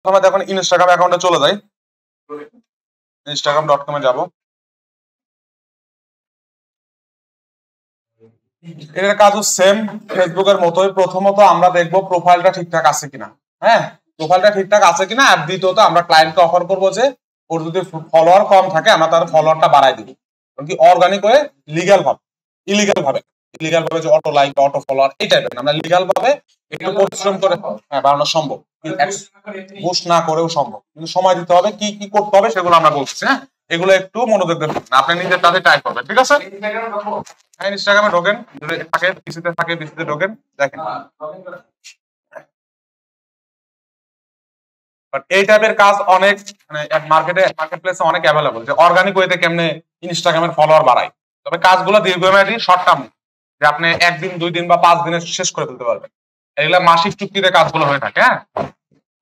প্রথমে দেখুন ইনস্টাগ্রাম অ্যাকাউন্টে চলে যাই, instagram.com এ যাব। এর কাজও সেম ফেসবুকের মতোই। প্রথমত আমরা দেখব প্রোফাইলটা ঠিকঠাক আছে কিনা। হ্যাঁ, প্রোফাইলটা ঠিকঠাক আছে কিনা। আর দ্বিতীয়ত আমরা ক্লায়েন্টকে অফার করব যে ওর যদি ফলোয়ার কম থাকে আমরা তার ফলোয়ারটা বাড়াই দিব, কি অর্গানিক হয়ে, লিগ্যাল ভাবে। ইলিগ্যাল ভাবে যে অটো লাইক অটো ফলোয়ার এই টাইপের আমরা লিগ্যাল ভাবে একটু পরিশ্রম করে বাড়ানো সম্ভব, বুস্ট না করেও সম্ভব, কিন্তু সময় দিতে হবে। কি কি করতে হবে সেগুলো আমরা বলছি। হ্যাঁ, এগুলো একটু মনোযোগ দেবেন, আপনি নিজের কাছে টাইপ করবেন, ঠিক আছে? হ্যাঁ, ইনস্টাগ্রামে ঢোকেন, যদি থাকে পিসিতে থাকে পিসিতে ঢোকেন, দেখেন। বাট এই টাইপের কাজ অনেক মানে মার্কেট প্লেসে অনেক অ্যাভেলেবল, যে অর্গানিক ওয়েতে কেমনে ইনস্টাগ্রামের ফলোয়ার বাড়ায়। তবে কাজগুলো দীর্ঘমেয়াদী, শর্ট টার্ম, যে আপনি একদিন 2 দিন বা 5 দিনে শেষ করে ফেলতে পারবেন। এগুলা মাসিক চুক্তিতে কাজগুলো হয়ে থাকে। হ্যাঁ,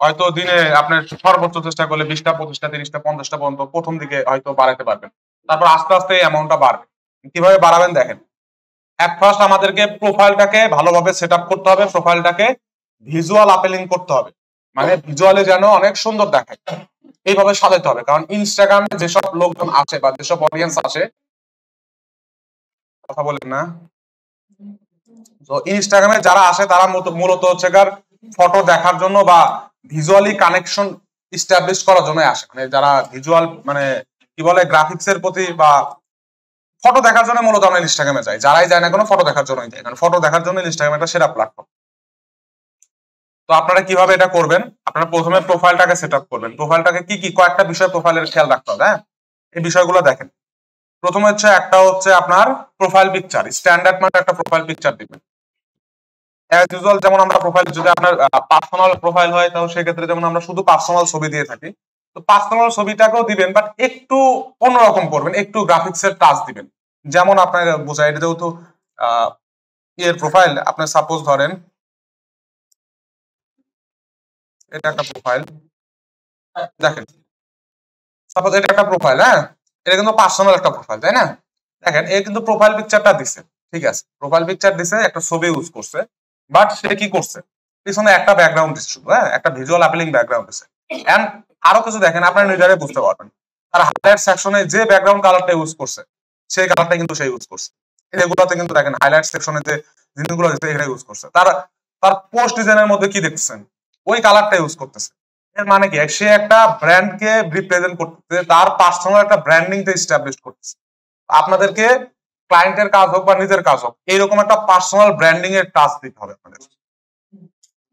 হয়তো দিনে আপনার সর্বোচ্চ চেষ্টা করলে 20টা 25টা 30টা 50টা পর্যন্ত প্রথম দিকে হয়তো বাড়াতে পারবেন। তারপর আস্তে আস্তে এই অ্যামাউন্টটা বাড়বে। কিভাবে বাড়াবেন দেখেন। এট ফার্স্ট আমাদেরকে প্রোফাইলটাকে ভালোভাবে সেট আপ করতে হবে, প্রোফাইলটাকে ভিজুয়াল আপেলিং করতে হবে, মানে ভিজুয়ালে যেন অনেক সুন্দর দেখায় এইভাবে সাজাতে হবে। কারণ ইনস্টাগ্রামে যেসব লোকজন আছে বা যেসব অডিয়েন্স আছে, কথা বলেন না, তো ইনস্টাগ্রামে যারা আসে তারা মূলত হচ্ছে কার ফটো দেখার জন্য বা ভিজুয়ালি কানেকশন ইস্টাবলিশ করার জন্য আসে। মানে যারা ভিজুয়াল মানে কি বলে গ্রাফিক্স এর প্রতি বা ফটো দেখার জন্য মূলত আমরা ইনস্টাগ্রামে যাই। যারাই যায় না কোনো ফটো দেখার জন্যই যাই, কারণ ফটো দেখার জন্য ইনস্টাগ্রাম একটা সেরা প্ল্যাটফর্ম। তো আপনারা কিভাবে এটা করবেন, আপনারা প্রথমে প্রোফাইলটাকে সেট আপ করবেন। প্রোফাইলটাকে কি কয়েকটা বিষয় প্রোফাইলের খেয়াল রাখতে হবে। হ্যাঁ, এই বিষয়গুলো দেখেন। প্রথমে একটা হচ্ছে আপনার প্রোফাইল পিকচার, স্ট্যান্ডার্ড মানে একটা প্রোফাইল পিকচার দিবেন। অ্যাজ ইউজুয়াল যেমন আমরা প্রোফাইল, যদি আপনার পার্সোনাল প্রোফাইল হয় তাহলে সেক্ষেত্রে যেমন আমরা শুধু পার্সোনাল ছবি দিয়ে থাকি, তো পার্সোনাল ছবিটাকেও দিবেন, বাট একটু অন্যরকম করবেন, একটু গ্রাফিক্স এর টাচ দিবেন। যেমন আপনার বোঝায়, এটা যেহেতু এর প্রোফাইল, আপনার সাপোজ ধরেন এটা একটা প্রোফাইল, দেখেন সাপোজ এটা একটা প্রোফাইল। হ্যাঁ, এটা কিন্তু পার্সোনাল একটা প্রোফাইল, তাই না? দেখেন এ কিন্তু প্রোফাইল পিকচারটা দিছে, ঠিক আছে, প্রোফাইল পিকচার দিছে, একটা ছবি ইউজ করছে, বাট সে কি করছে, পিছনে একটা ব্যাকগ্রাউন্ড দিচ্ছে শুধু। হ্যাঁ, একটা ভিজুয়াল অ্যাপিলিং ব্যাকগ্রাউন্ড দিছে। এন্ড আরো কিছু দেখেন, আপনারা নিজেরাই বুঝতে পারবেন, তার হাইলাইট সেকশনে যে ব্যাকগ্রাউন্ড কালারটা ইউজ করছে সেই কালারটা কিন্তু সে ইউজ করছে। এগুলোতে কিন্তু দেখেন হাইলাইট সেকশনে যে জিনিসগুলো দিচ্ছে এটা ইউজ করছে। তার পোস্ট ডিজাইনের মধ্যে কি দেখছেন, ওই কালারটা ইউজ করতেছে। এর মানে কি, সে একটা ব্র্যান্ডকে রিপ্রেজেন্ট করতেছে, তার পার্সোনাল একটা ব্র্যান্ডিং তে এস্টাবলিশ করতেছে। আপনাদেরকে ক্লায়েন্টের কাজ হোক বা নিজের কাজ হোক, এইরকম একটা পার্সোনাল ব্র্যান্ডিং এর টাচ দিতে হবে আপনাদের।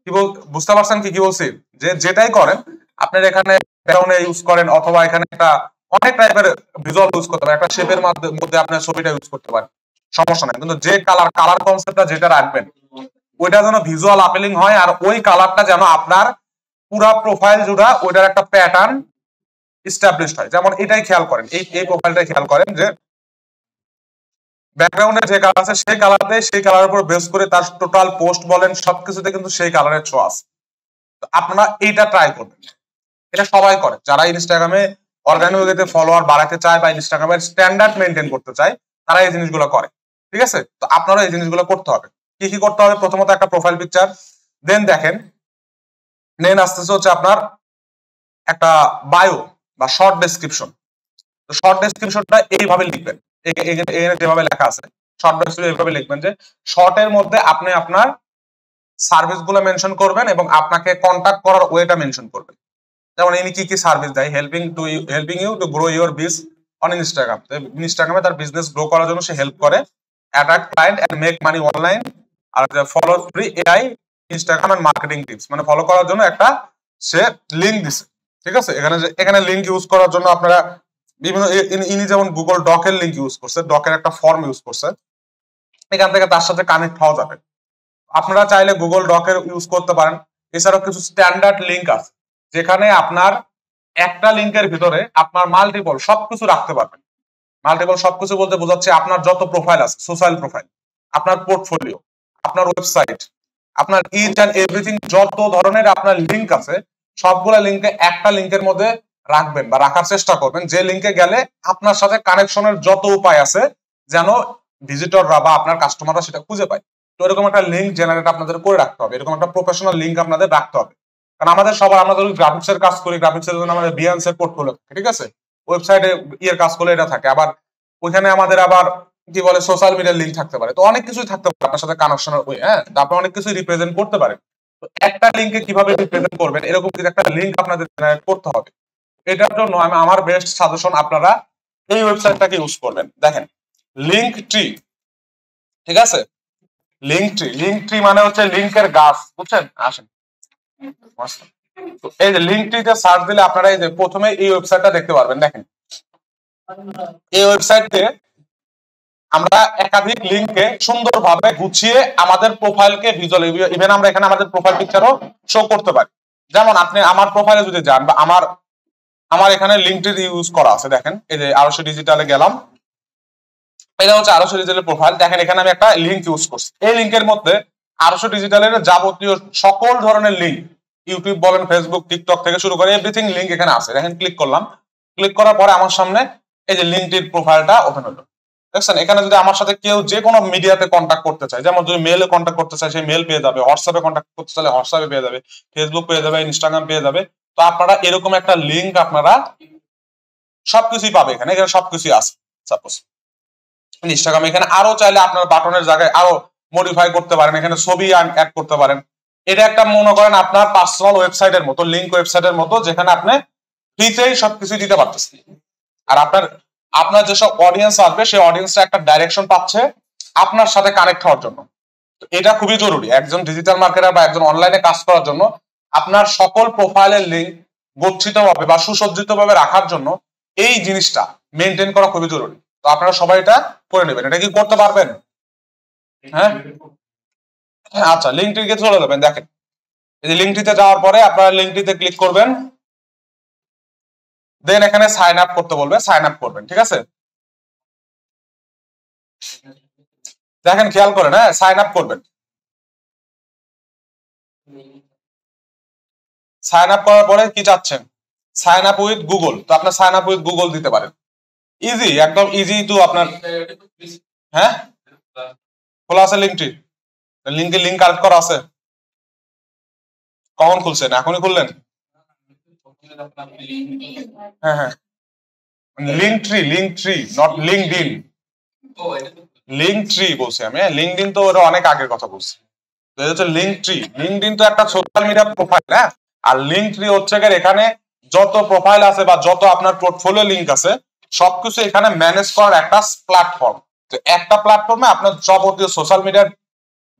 কি বুঝতে পারছেন কি বলছি? যে যেটাই করেন আপনার এখানে ব্যাকগ্রাউন্ডে ইউজ করেন, অথবা এখানে একটা অনেক টাইপের ভিজুয়াল ইউজ করতে পারেন, একটা শেপের মধ্যে আপনার ছবিটা ইউজ করতে পারেন, সমস্যা নাই। কিন্তু যে কালার কনসেপ্টটা যেটা রাখবেন ওইটা যেন ভিজুয়াল আপেলিং হয়, আর ওই কালারটা যেন আপনার পুরা প্রোফাইল জুড়া ওইটার একটা প্যাটার্ন এস্টাবলিশড হয়। যেমন এটাই খেয়াল করেন, এই প্রোফাইলটাই খেয়াল করেন, যে ব্যাকগ্রাউন্ডে যে কালার আছে সেই কালারে, সেই কালারের উপর বেস করে তার টোটাল পোস্ট বলেন সবকিছুতে কিন্তু সেই কালারের ছো আছে। আপনারা এইটা ট্রাই করবেন, এটা সবাই করে যারা ইনস্টাগ্রামে অর্গানিক ওয়েতে ফলোয়ার বাড়াতে চায় বা ইনস্টাগ্রামের স্ট্যান্ডার্ড মেনটেন করতে চায়, তারা এই জিনিসগুলো করে, ঠিক আছে? তো আপনারা এই জিনিসগুলো করতে হবে। কি কি করতে হবে, প্রথমত একটা প্রোফাইল পিকচার, দেন দেখেন দেন আসতেছে হচ্ছে আপনার একটা বায়ো বা শর্ট ডেসক্রিপশন। তো শর্ট ডেসক্রিপশনটা এইভাবে লিখবেন, এখানে যেভাবে লেখা আছে শর্ট ডেসক্রিপশন এইভাবে লিখবেন, যে শর্টের মধ্যে আপনি আপনার সার্ভিস গুলো মেনশন করবেন এবং আপনাকে কন্টাক্ট করার ওয়েটা মেনশন করবেন। যেমন ইনি কি কি সার্ভিস দেয়, helping you to grow your business on Instagram. ইনস্টাগ্রামে তার বিজনেস গ্রো করার জন্য সে হেল্প করে, attract client and make money online, আর follow free AI Instagram and marketing tips, মানে ফলো করার জন্য একটা সে লিংক দিছে, ঠিক আছে? এখানে লিংক ইউজ করার জন্য আপনারা বিভিন্ন, ইনি যেমন গুগল ডকের লিংক ইউজ করছে, ডকের একটা ফর্ম ইউজ করছে, এখান থেকে তার সাথে কানেক্ট হওয়া যাবে। আপনারা চাইলে গুগল ডকের ইউজ করতে পারেন। এছাড়াও কিছু স্ট্যান্ডার্ড লিংক আছে যেখানে আপনার একটা লিংকের ভিতরে আপনার মাল্টিপল সবকিছু রাখতে পারবেন। মাল্টিপল সবকিছু বলতে বোঝাচ্ছে আপনার যত প্রোফাইল আছে, সোশ্যাল প্রোফাইল, আপনার পোর্টফোলিও, আপনার ওয়েবসাইট, আপনার ইচ অ্যান্ড এভরিথিং, যত ধরনের আপনার লিংক আছে সবগুলা লিংকে একটা লিংকের মধ্যে রাখবেন বা রাখার চেষ্টা করবেন, যে লিংকে গেলে আপনার সাথে কানেকশনের যত উপায় আছে যেন ভিজিটররা বা আপনার কাস্টমাররা সেটা খুঁজে পায়। তো এরকম একটা লিংক জেনারেট আপনাদের করে রাখতে হবে, এরকম একটা প্রফেশনাল লিংক আপনাদের রাখতে হবে। কারণ আমাদের সবার, আমরা যদি গ্রাফিক্সের কাজ করি, গ্রাফিক্সের জন্য আমাদের বিহান্স এর পোর্টফোলিও, ঠিক আছে, ওয়েবসাইটে ইয়ের কাজ করলে এটা থাকে। আবার ওইখানে আমাদের আবার কি বলে সোশ্যাল মিডিয়ার লিঙ্ক থাকতে পারে, তো অনেক কিছুই থাকতে পারে আপনার সাথে কানেকশনের ওয়ে, হ্যাঁ, আপনি অনেক কিছুই রিপ্রেজেন্ট করতে পারেন। তো একটা লিঙ্কে কিভাবে রিপ্রেজেন্ট করবেন, এরকম কিছু একটা লিঙ্ক আপনাদের জেনারেট করতে হবে। এটার জন্য আমি আমার বেস্ট সাজেশন, আপনারা এই ওয়েবসাইটটাকে ইউজ করবেন। দেখেন, লিঙ্ক ট্রি, ঠিক আছে, লিঙ্ক ট্রি, লিঙ্ক ট্রি মানে হচ্ছে লিঙ্কের গাছ, বুঝছেন? আসেন, তো এই যে লিঙ্ক ট্রিতে সার্চ দিলে আপনারা এই যে প্রথমে এই ওয়েবসাইটটা দেখতে পারবেন। দেখেন, এই ওয়েবসাইটে আমরা একাধিক লিঙ্ককে সুন্দরভাবে গুছিয়ে আমাদের প্রোফাইলকে ভিজুয়াল, ইভেন আমরা এখানে আমাদের প্রোফাইল পিকচারও শো করতে পারি। যেমন আপনি আমার প্রোফাইলে যদি যান, বা আমার এখানে লিঙ্কটি ইউজ করা আছে, দেখেন এই যে আরশি ডিজিটালে গেলাম, এটা হচ্ছে আরশি ডিজিটালের প্রোফাইল। দেখেন এখানে আমি একটা লিঙ্ক ইউজ করছি, এই লিঙ্কের মধ্যে আরশি ডিজিটালের যাবতীয় সকল ধরনের লিঙ্ক, ইউটিউব বলেন, ফেসবুক, টিকটক থেকে শুরু করে এভরিথিং লিঙ্ক এখানে আছে। দেখেন, ক্লিক করলাম, ক্লিক করার পরে আমার সামনে এই যে লিঙ্কটির প্রোফাইলটা ওপেন হলো। দেখছেন, এখানে যদি আমার সাথে কেউ যে কোনো মিডিয়াতে কন্ট্যাক্ট করতে চায়, যেমন যদি মেলে কন্ট্যাক্ট করতে চায়, সেই মেল পেয়ে যাবে, হোয়াটসঅ্যাপে কন্ট্যাক্ট করতে চাইলে হোয়াটসঅ্যাপে পেয়ে যাবে, ফেসবুক পেয়ে যাবে, ইনস্টাগ্রাম পেয়ে যাবে। তো আপনারা এরকম একটা লিঙ্ক আপনারা সবকিছুই পাবে এখানে, এখানে সবকিছুই আছে। সাপোজ ইনস্টাগ্রাম, এখানে আরো চাইলে আপনার বাটনের জায়গায় আরো মডিফাই করতে পারেন, এখানে ছবি অ্যাড করতে পারেন। এটা একটা মনে করেন আপনার পার্সোনাল ওয়েবসাইটের মতো, লিঙ্ক ওয়েবসাইটের মতো, যেখানে আপনি ফ্রিতেই সবকিছু দিতে পারতেছেন। আর আপনার যেসব অডিয়েন্স আসবে, সেই অডিয়েন্সটা একটা ডাইরেকশন পাচ্ছে আপনার সাথে কানেক্ট হওয়ার জন্য। এটা খুবই জরুরি একজন ডিজিটাল মার্কেটার বা একজন অনলাইনে কাজ করার জন্য। আপনার সকল প্রোফাইলের লিঙ্ক গচ্ছিতভাবে বা সুসজ্জিতভাবে রাখার জন্য এই জিনিসটা মেনটেন করা খুবই জরুরি। তো আপনারা সবাই এটা করে নেবেন। এটা কি করতে পারবেন? হ্যাঁ, আচ্ছা, লিঙ্কটিতে চলে যাবেন। দেখেন, এই যে লিঙ্কটিতে যাওয়ার পরে আপনারা লিঙ্কটিতে ক্লিক করবেন, দেন এখানে সাইন আপ করতে বলবে, সাইন আপ করবেন, ঠিক আছে। দেখেন, খেয়াল করেন, হ্যাঁ, সাইন আপ করবেন। সাইন আপ করার পরে কি চাচ্ছেন? সাইন আপ উইথ গুগল, তো আপনার সাইন আপ উইথ গুগল দিতে পারেন। ইজি, একদম ইজি টু আপনার। হ্যাঁ, খোলা আছে লিঙ্কটি, লিঙ্ক কালেক্ট করা আছে। কখন খুলছেন? এখনই খুললেন? হ্যাঁ হ্যাঁ, link tree not LinkedIn, link tree বলছি আমি। লিঙ্কডইন তো ওটা অনেক আগের কথা বলছি। তো এটা হচ্ছে লিঙ্ক ট্রি। লিঙ্কডইন তো একটা সোশ্যাল মিডিয়া প্রোফাইল, হ্যাঁ, আর লিঙ্ক ট্রি হচ্ছে এখানে যত প্রোফাইল আছে বা যত আপনার পোর্টফোলিও লিঙ্ক আছে সবকিছু এখানে ম্যানেজ করার একটা প্ল্যাটফর্ম। তো একটা প্ল্যাটফর্মে আপনার যাবতীয় সোশ্যাল মিডিয়ার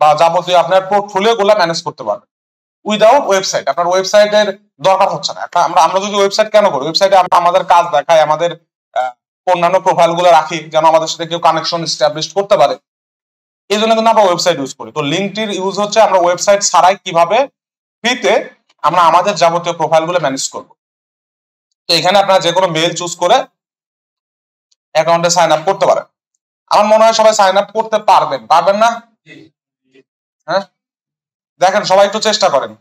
বা যাবতীয় আপনার পোর্টফোলিও গুলো ম্যানেজ করতে পারবেন উইদাউট ওয়েবসাইট। আপনার ওয়েবসাইটের দরকার হচ্ছে না। আমরা যদি ওয়েবসাইট কেন করি? ওয়েবসাইটে আমরা আমাদের কাজ দেখাই, আমাদের অন্যান্য প্রোফাইল গুলো রাখি, যেন আমাদের সাথে কেউ কানেকশন এস্টাবলিশ করতে পারে। এই জন্য কিন্তু আমরা ওয়েবসাইট ইউজ করি। তো লিঙ্কটির ইউজ হচ্ছে আমরা ওয়েবসাইট ছাড়াই কিভাবে ফ্রিতে আমরা আমাদের যাবতীয় প্রোফাইল গুলো ম্যানেজ করবো। তো এখানে আপনারা যে কোনো মেল চুজ করে অ্যাকাউন্টে সাইন আপ করতে পারেন। আমার মনে হয় সবাই সাইন আপ করতে পারবেন, পারবেন না? হ্যাঁ, দেখেন সবাই একটু চেষ্টা করেন,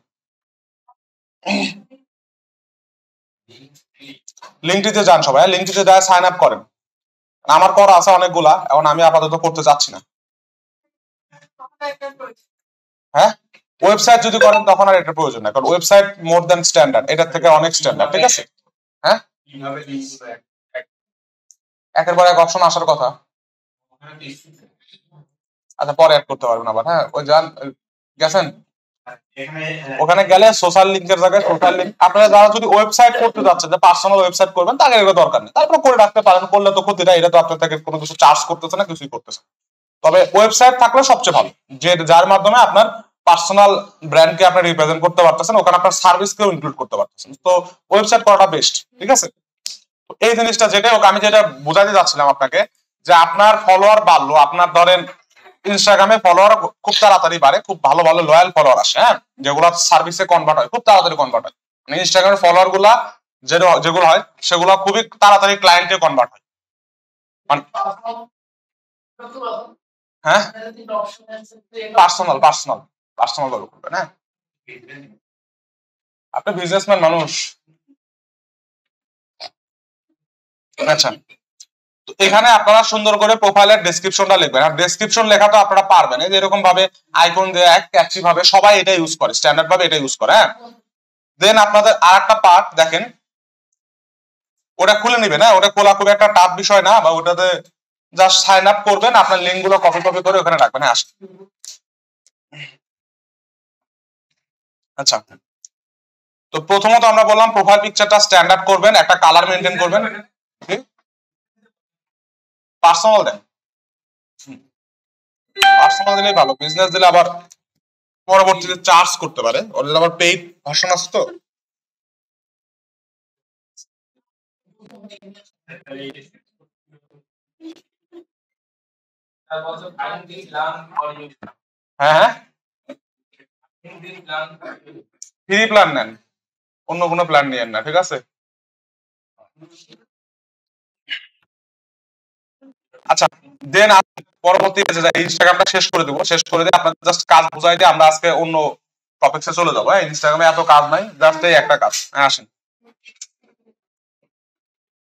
লিঙ্কটিতে যান সবাই, লিঙ্কটিতে যায় সাইন আপ করেন। আমার করা আছে অনেকগুলা, এখন আমি আপাতত করতে চাচ্ছি না। হ্যাঁ, ওয়েবসাইট যদি করেন তখন আর এটার প্রয়োজন নাই, কারণ ওয়েবসাইট মোর দ্যান স্ট্যান্ডার্ড, এটার থেকে অনেক স্ট্যান্ডার্ড, ঠিক আছে। হ্যাঁ, একের পর এক অপশন আসার কথা। আচ্ছা, পরে অ্যাড করতে পারবেন আবার। হ্যাঁ, ওই যান, গেছেন ওখানে গেলে সোশ্যাল লিঙ্কের জায়গায় সোশ্যাল লিঙ্ক। আপনারা যারা যদি ওয়েবসাইট করতে যাচ্ছেন, যে পার্সোনাল ওয়েবসাইট করবেন, তাদের এগুলো দরকার নেই, তারপর করে রাখতে পারেন। করলে তো ক্ষতি নাই, এটা তো আপনার থেকে কোনো কিছু চার্জ করতেছে না, কিছুই করতেছে। তবে ওয়েবসাইট থাকলে সবচেয়ে ভালো, যে যার মাধ্যমে আপনার পার্সোনাল ব্র্যান্ডকে আপনি রিপ্রেজেন্ট করতে পারতেছেন, ওখানে আপনার সার্ভিসকেও ইনক্লুড করতে পারতেছেন। তো ওয়েবসাইট করাটা বেস্ট, ঠিক আছে। এই জিনিসটা যেটা হোক, আমি যেটা বোঝাতে যাচ্ছিলাম আপনাকে, যে আপনার ফলোয়ার বাড়লো, আপনার ধরেন ইনস্টাগ্রামে ফলোয়ার খুব তাড়াতাড়ি বাড়ে, খুব ভালো ভালো লয়াল ফলোয়ার আসে, হ্যাঁ, যেগুলো সার্ভিসে কনভার্ট হয়, খুব তাড়াতাড়ি কনভার্ট হয়। মানে ইনস্টাগ্রামের ফলোয়ার গুলা যেগুলো হয় সেগুলো খুবই তাড়াতাড়ি ক্লায়েন্টে কনভার্ট হয়। হ্যাঁ, পার্সোনাল পার্সোনাল পার্সোনাল ভাবে করবেন। হ্যাঁ, আপনি বিজনেসম্যান মানুষ। আচ্ছা, তো এখানে আপনারা সুন্দর করে প্রোফাইলের ডেসক্রিপশনটা লিখবেন। আর ডেসক্রিপশন লেখা তো আপনারা পারবেন, এই যে এরকম ভাবে আইকন দিয়ে এক ক্যাচি ভাবে সবাই এটা ইউজ করে, স্ট্যান্ডার্ড ভাবে এটা ইউজ করে। হ্যাঁ, দেন আপনাদের আরেকটা পার্ট দেখেন, ওটা খুলে নেবেন, হ্যাঁ ওটা খোলা খুব একটা টাফ বিষয় না, বা ওটাতে জাস্ট সাইন আপ করবেন, আপনার লিঙ্ক গুলো কপি কপি করে ওখানে রাখবেন। হ্যাঁ আসেন। আচ্ছা, তো প্রথমত আমরা বললাম প্রোফাইল পিকচারটা স্ট্যান্ডার্ড করবেন, একটা কালার মেনটেন করবেন। পার্সোনাল দেন, পার্সোনাল দিলেই ভালো, বিজনেস দিলে আবার পরবর্তীতে চার্জ করতে পারে, ওদের আবার পেইড ভার্সন আছে তো। হ্যাঁ হ্যাঁ, ফ্রি প্ল্যান নেন, অন্য কোনো প্ল্যান নিয়েন না, ঠিক আছে। আচ্ছা, দেন পরবর্তী ইনস্টাগ্রামটা শেষ করে দেবো, শেষ করে দিয়ে আপনাদের জাস্ট কাজ বুঝাই দিয়ে আমরা আজকে অন্য টপিকসে চলে যাবো। হ্যাঁ, ইনস্টাগ্রামে এত কাজ নাই, জাস্ট এই একটা কাজ। হ্যাঁ আসেন।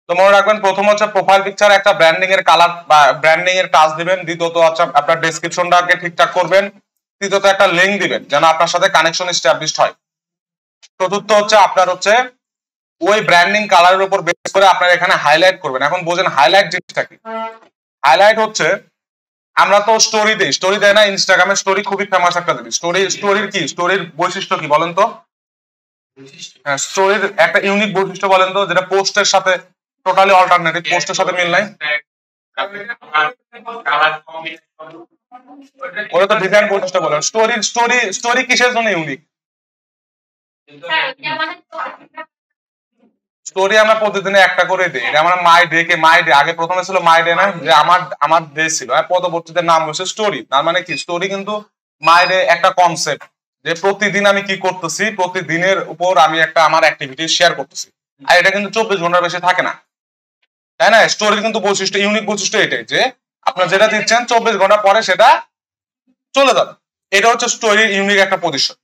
তো মনে রাখবেন, প্রথম হচ্ছে প্রোফাইল পিকচার একটা ব্র্যান্ডিং এর কালার বা ব্র্যান্ডিং এর কাজ দিবেন। দ্বিতীয়ত হচ্ছে আপনার ডেসক্রিপশনটাকে ঠিকঠাক করবেন। তৃতীয়ত একটা লিঙ্ক দিবেন যেন আপনার সাথে কানেকশন এস্টাবলিশড হয়। চতুর্থ হচ্ছে আপনার হচ্ছে ওই ব্র্যান্ডিং কালারের উপর বেস করে আপনার এখানে হাইলাইট করবেন। এখন বোঝেন হাইলাইট জিনিসটা কি। হাইলাইট হচ্ছে, আমরা তো স্টোরি দেই, স্টোরি দেয় না ইনস্টাগ্রামে, স্টোরি খুবই ফেমাস একটা জিনিস। স্টোরির কি, স্টোরির বৈশিষ্ট্য কি বলেন তো? হ্যাঁ, স্টোরির একটা ইউনিক বৈশিষ্ট্য বলেন তো, যেটা পোস্টের সাথে টোটালি অল্টারনেটিভ, পোস্টের সাথে মিল নাই। ওটা তো ডিজাইন বৈশিষ্ট্য বলেন। স্টোরি কিসের জন্য ইউনিক? স্টোরি আমরা প্রতিদিনে একটা করে দিই, এটা আমরা মাই ডে কে মাই ডে, আগে প্রথমে ছিল মাই ডে না, যে আমার ডে ছিল, পরবর্তীতে নাম হচ্ছে স্টোরি। তার মানে কি, স্টোরি কিন্তু মাই ডে একটা কনসেপ্ট, যে প্রতিদিন আমি কি করতেছি, প্রতিদিনের উপর আমি একটা আমার অ্যাক্টিভিটি শেয়ার করতেছি। আর এটা কিন্তু 24 ঘন্টার বেশি থাকে না, তাই না। স্টোরির কিন্তু বৈশিষ্ট্য, ইউনিক বৈশিষ্ট্য এটাই যে আপনার যেটা দিচ্ছেন 24 ঘন্টা পরে সেটা চলে যাবে। এটা হচ্ছে স্টোরির ইউনিক একটা পজিশন।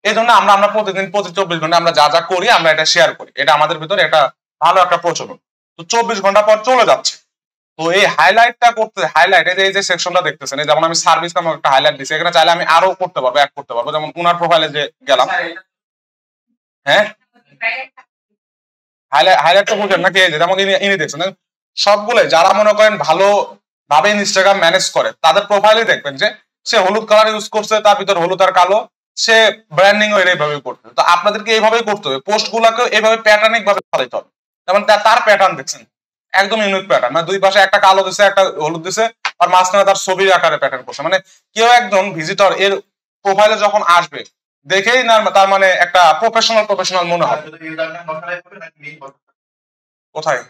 এই জন্য আমরা প্রতিদিন প্রতি 24 ঘন্টা আমরা যা যা করি আমরা এটা শেয়ার করি, এটা আমাদের ভিতরে একটা ভালো একটা প্রচলন। তো 24 ঘন্টা পর চলে যাচ্ছে। তো এই হাইলাইটটা করতে, হাইলাইট এই যে সেকশনটা দেখতেছেন, এই যেমন আমি সার্ভিস নামক একটা হাইলাইট দিচ্ছি, এখানে চাইলে আমি আরো করতে পারবো, অ্যাড করতে পারবো। যেমন ওনার প্রোফাইলে যে গেলাম, হ্যাঁ হাইলাইট তো বুঝেন নাকি, যেমন ইনি দেখছেন সবগুলো, যারা মনে করেন ভালো ভাবে ইনস্টাগ্রাম ম্যানেজ করে তাদের প্রোফাইলে দেখবেন যে সে হলুদ কালার ইউজ করছে, তার ভিতর হলুদ আর কালো, সে ব্র্যান্ডিং ও এইভাবে করতে হবে। তো আপনাদেরকে এইভাবেই করতে হবে, পোস্ট গুলাকে এইভাবে প্যাটার্নিক ভাবে চালাতে হবে। যেমন তার প্যাটার্ন দেখছেন, একদম ইউনিক প্যাটার্ন, মানে দুই পাশে একটা কালো দিছে একটা হলুদ দিছে, আর মাঝখানে তার ছবির আকারে প্যাটার্ন করছে। মানে কেউ একজন ভিজিটর এর প্রোফাইলে যখন আসবে দেখেই না তার মানে একটা প্রফেশনাল মনে হবে। কোথায়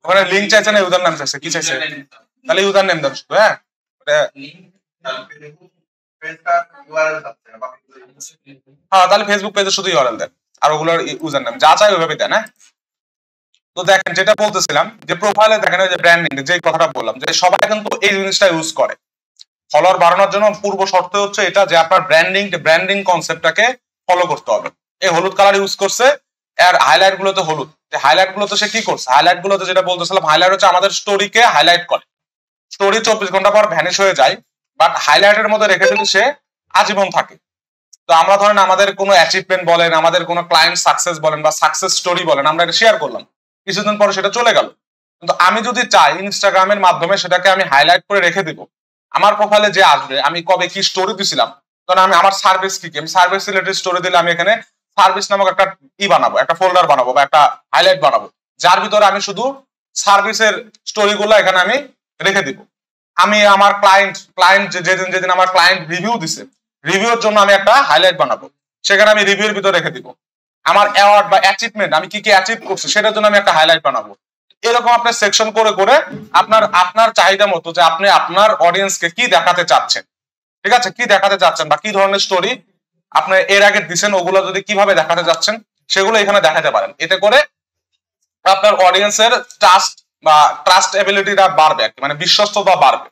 ওখানে লিংক চাইছে না ইউজার নাম চাইছে, কি চাইছে? তাহলে ইউজার নেম দেন শুধু। হ্যাঁ হ্যাঁ, তাহলে ফেসবুক পেজে শুধু ইউআরএল দেন, আর ওগুলোর ইউজার নাম যা চাই ওইভাবে দেন। হ্যাঁ, তো দেখেন যেটা বলতেছিলাম, যে প্রোফাইলে দেখেন ওই যে ব্র্যান্ডিং, যে কথাটা বললাম, যে সবাই কিন্তু এই জিনিসটা ইউজ করে। ফলোয়ার বাড়ানোর জন্য পূর্ব শর্ত হচ্ছে এটা, যে আপনার ব্র্যান্ডিং কনসেপ্টটাকে ফলো করতে হবে। এই হলুদ কালার ইউজ করছে, আর হাইলাইট গুলোতে হলুদ, হাইলাইট গুলোতে সে কি করছে, হাইলাইট গুলোতে যেটা বলতেছিলাম, হাইলাইট হচ্ছে আমাদের স্টোরিকে হাইলাইট করে। স্টোরি 24 ঘন্টা পর ভ্যানিশ হয়ে যায়, বাট হাইলাইটের মধ্যে রেখে দিলে সে আজীবন থাকে। তো আমরা ধরেন আমাদের কোনো অ্যাচিভমেন্ট বলেন, আমাদের কোনো ক্লায়েন্ট সাকসেস বলেন বা সাকসেস স্টোরি বলেন, আমরা এটা শেয়ার করলাম, কিছুদিন পরে সেটা চলে গেল। কিন্তু আমি যদি চাই ইনস্টাগ্রামের মাধ্যমে সেটাকে আমি হাইলাইট করে রেখে দিব, আমার প্রোফাইলে যে আসবে আমি কবে কি স্টোরি দিছিলাম, তখন আমি আমার সার্ভিস কি, আমি সার্ভিস রিলেটেড স্টোরি দিলে আমি এখানে সার্ভিস নামক একটা বানাবো, একটা ফোল্ডার বানাবো বা একটা হাইলাইট বানাবো, যার ভিতরে আমি শুধু সার্ভিসের স্টোরিগুলো এখানে আমি রেখে দিব। আমি আমার ক্লায়েন্ট যেদিন আমার ক্লায়েন্ট রিভিউ দিছে, রিভিউর জন্য আমি একটা হাইলাইট বানাবো, সেখানে আমি রিভিউর ভিতরে রেখে দিব। আমার অ্যাওয়ার্ড বা অ্যাচিভমেন্ট, আমি কি অ্যাচিভ করছি সেটার জন্য আমি একটা হাইলাইট বানাবো। এরকম আপনার সেকশন করে করে আপনার চাহিদা মতো, যে আপনি আপনার অডিয়েন্সকে কি দেখাতে চাচ্ছেন, ঠিক আছে, কি দেখাতে চাচ্ছেন বা কি ধরনের স্টোরি আপনি এর আগে দিচ্ছেন, ওগুলো যদি কিভাবে দেখাতে যাচ্ছেন সেগুলো এখানে দেখাতে পারেন। এতে করে আপনার অডিয়েন্সের ট্রাস্ট এবিলিটিটা বাড়বে, মানে বিশ্বস্ততা বাড়বে,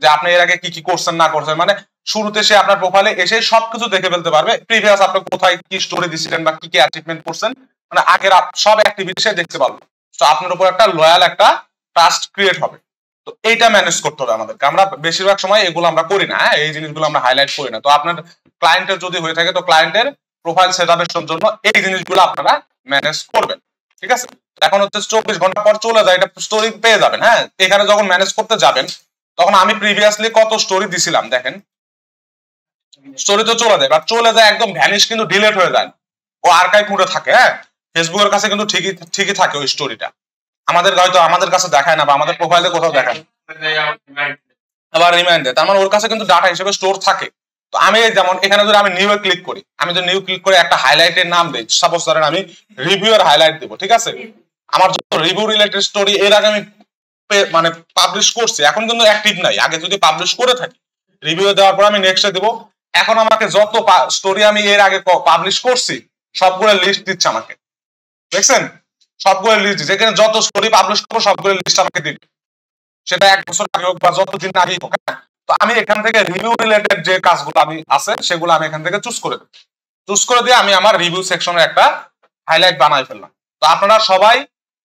যে আপনি এর আগে কি কি করছেন না করছেন। মানে শুরুতে সে আপনার প্রোফাইলে এসে সবকিছু দেখে ফেলতে পারবে, প্রিভিয়াস আপনি কোথায় কি স্টোরি দিছিলেন বা কি কি অ্যাচিভমেন্ট করছেন, মানে আগের সব অ্যাক্টিভিটি সে দেখতে পারবে। তো আপনার উপর একটা লয়াল একটা ট্রাস্ট ক্রিয়েট হবে। তো এইটা ম্যানেজ করতে হবে আমাদেরকে। আমরা বেশিরভাগ সময় এগুলো আমরা করি না, এই জিনিসগুলো আমরা হাইলাইট করি না। তো আপনার ক্লায়েন্টের যদি হয়ে থাকে তো ক্লায়েন্টের প্রোফাইল সেটআপের জন্য এই জিনিসগুলো আপনারা ম্যানেজ করবেন। ঠিক আছে, এখন হচ্ছে 24 ঘন্টা পর চলে যায়, এটা স্টোরি পেয়ে যাবেন। হ্যাঁ, এখানে যখন ম্যানেজ করতে যাবেন তখন আমি প্রিভিয়াসলি কত স্টোরি দিছিলাম দেখেন, স্টোরি তো চলে যায়, বাট চলে যায় একদম ভ্যানিশ, কিন্তু ডিলিট হয়ে যায়, ও আর্কাইভ মোডে থাকে। হ্যাঁ, ফেসবুকের কাছে কিন্তু ঠিকই থাকে ওই স্টোরিটা, আমাদের হয়তো আমাদের কাছে দেখায় না বা আমাদের প্রোফাইলে কোথাও দেখায়, আবার রিমাইন্ড দেয়, তার মানে ওর কাছে কিন্তু ডাটা হিসেবে স্টোর থাকে। তো আমি যেমন এখানে যদি আমি নিউ এ ক্লিক করি, আমি যদি নিউ ক্লিক করে একটা হাইলাইটের নাম দিই, সাপোজ ধরেন আমি রিভিউয়ার হাইলাইট দেবো। ঠিক আছে, আমার যত রিভিউ রিলেটেড স্টোরি এর আগে আমি মানে পাবলিশ করছি, এখন কিন্তু অ্যাক্টিভ নাই, আগে যদি পাবলিশ করে থাকি রিভিউ দেওয়ার পর আমি নেক্সটে দেবো, এখন আমাকে যত স্টোরি আমি এর আগে পাবলিশ করছি সবগুলো লিস্ট দিচ্ছে আমাকে, দেখছেন, সবগুলো লিস্ট দিচ্ছে, এখানে যত স্টোরি পাবলিশ করবো সবগুলো লিস্ট আমাকে দিবে, সেটা 1 বছর আগে হোক বা যতদিন আগেই হোক। তো আমি এখান থেকে রিভিউ রিলেটেড যে কাজগুলো আমি আছে সেগুলো আমি এখান থেকে চুজ করে দিয়ে আমি আমার রিভিউ সেকশনের একটা হাইলাইট বানাই ফেললাম। তো আপনারা সবাই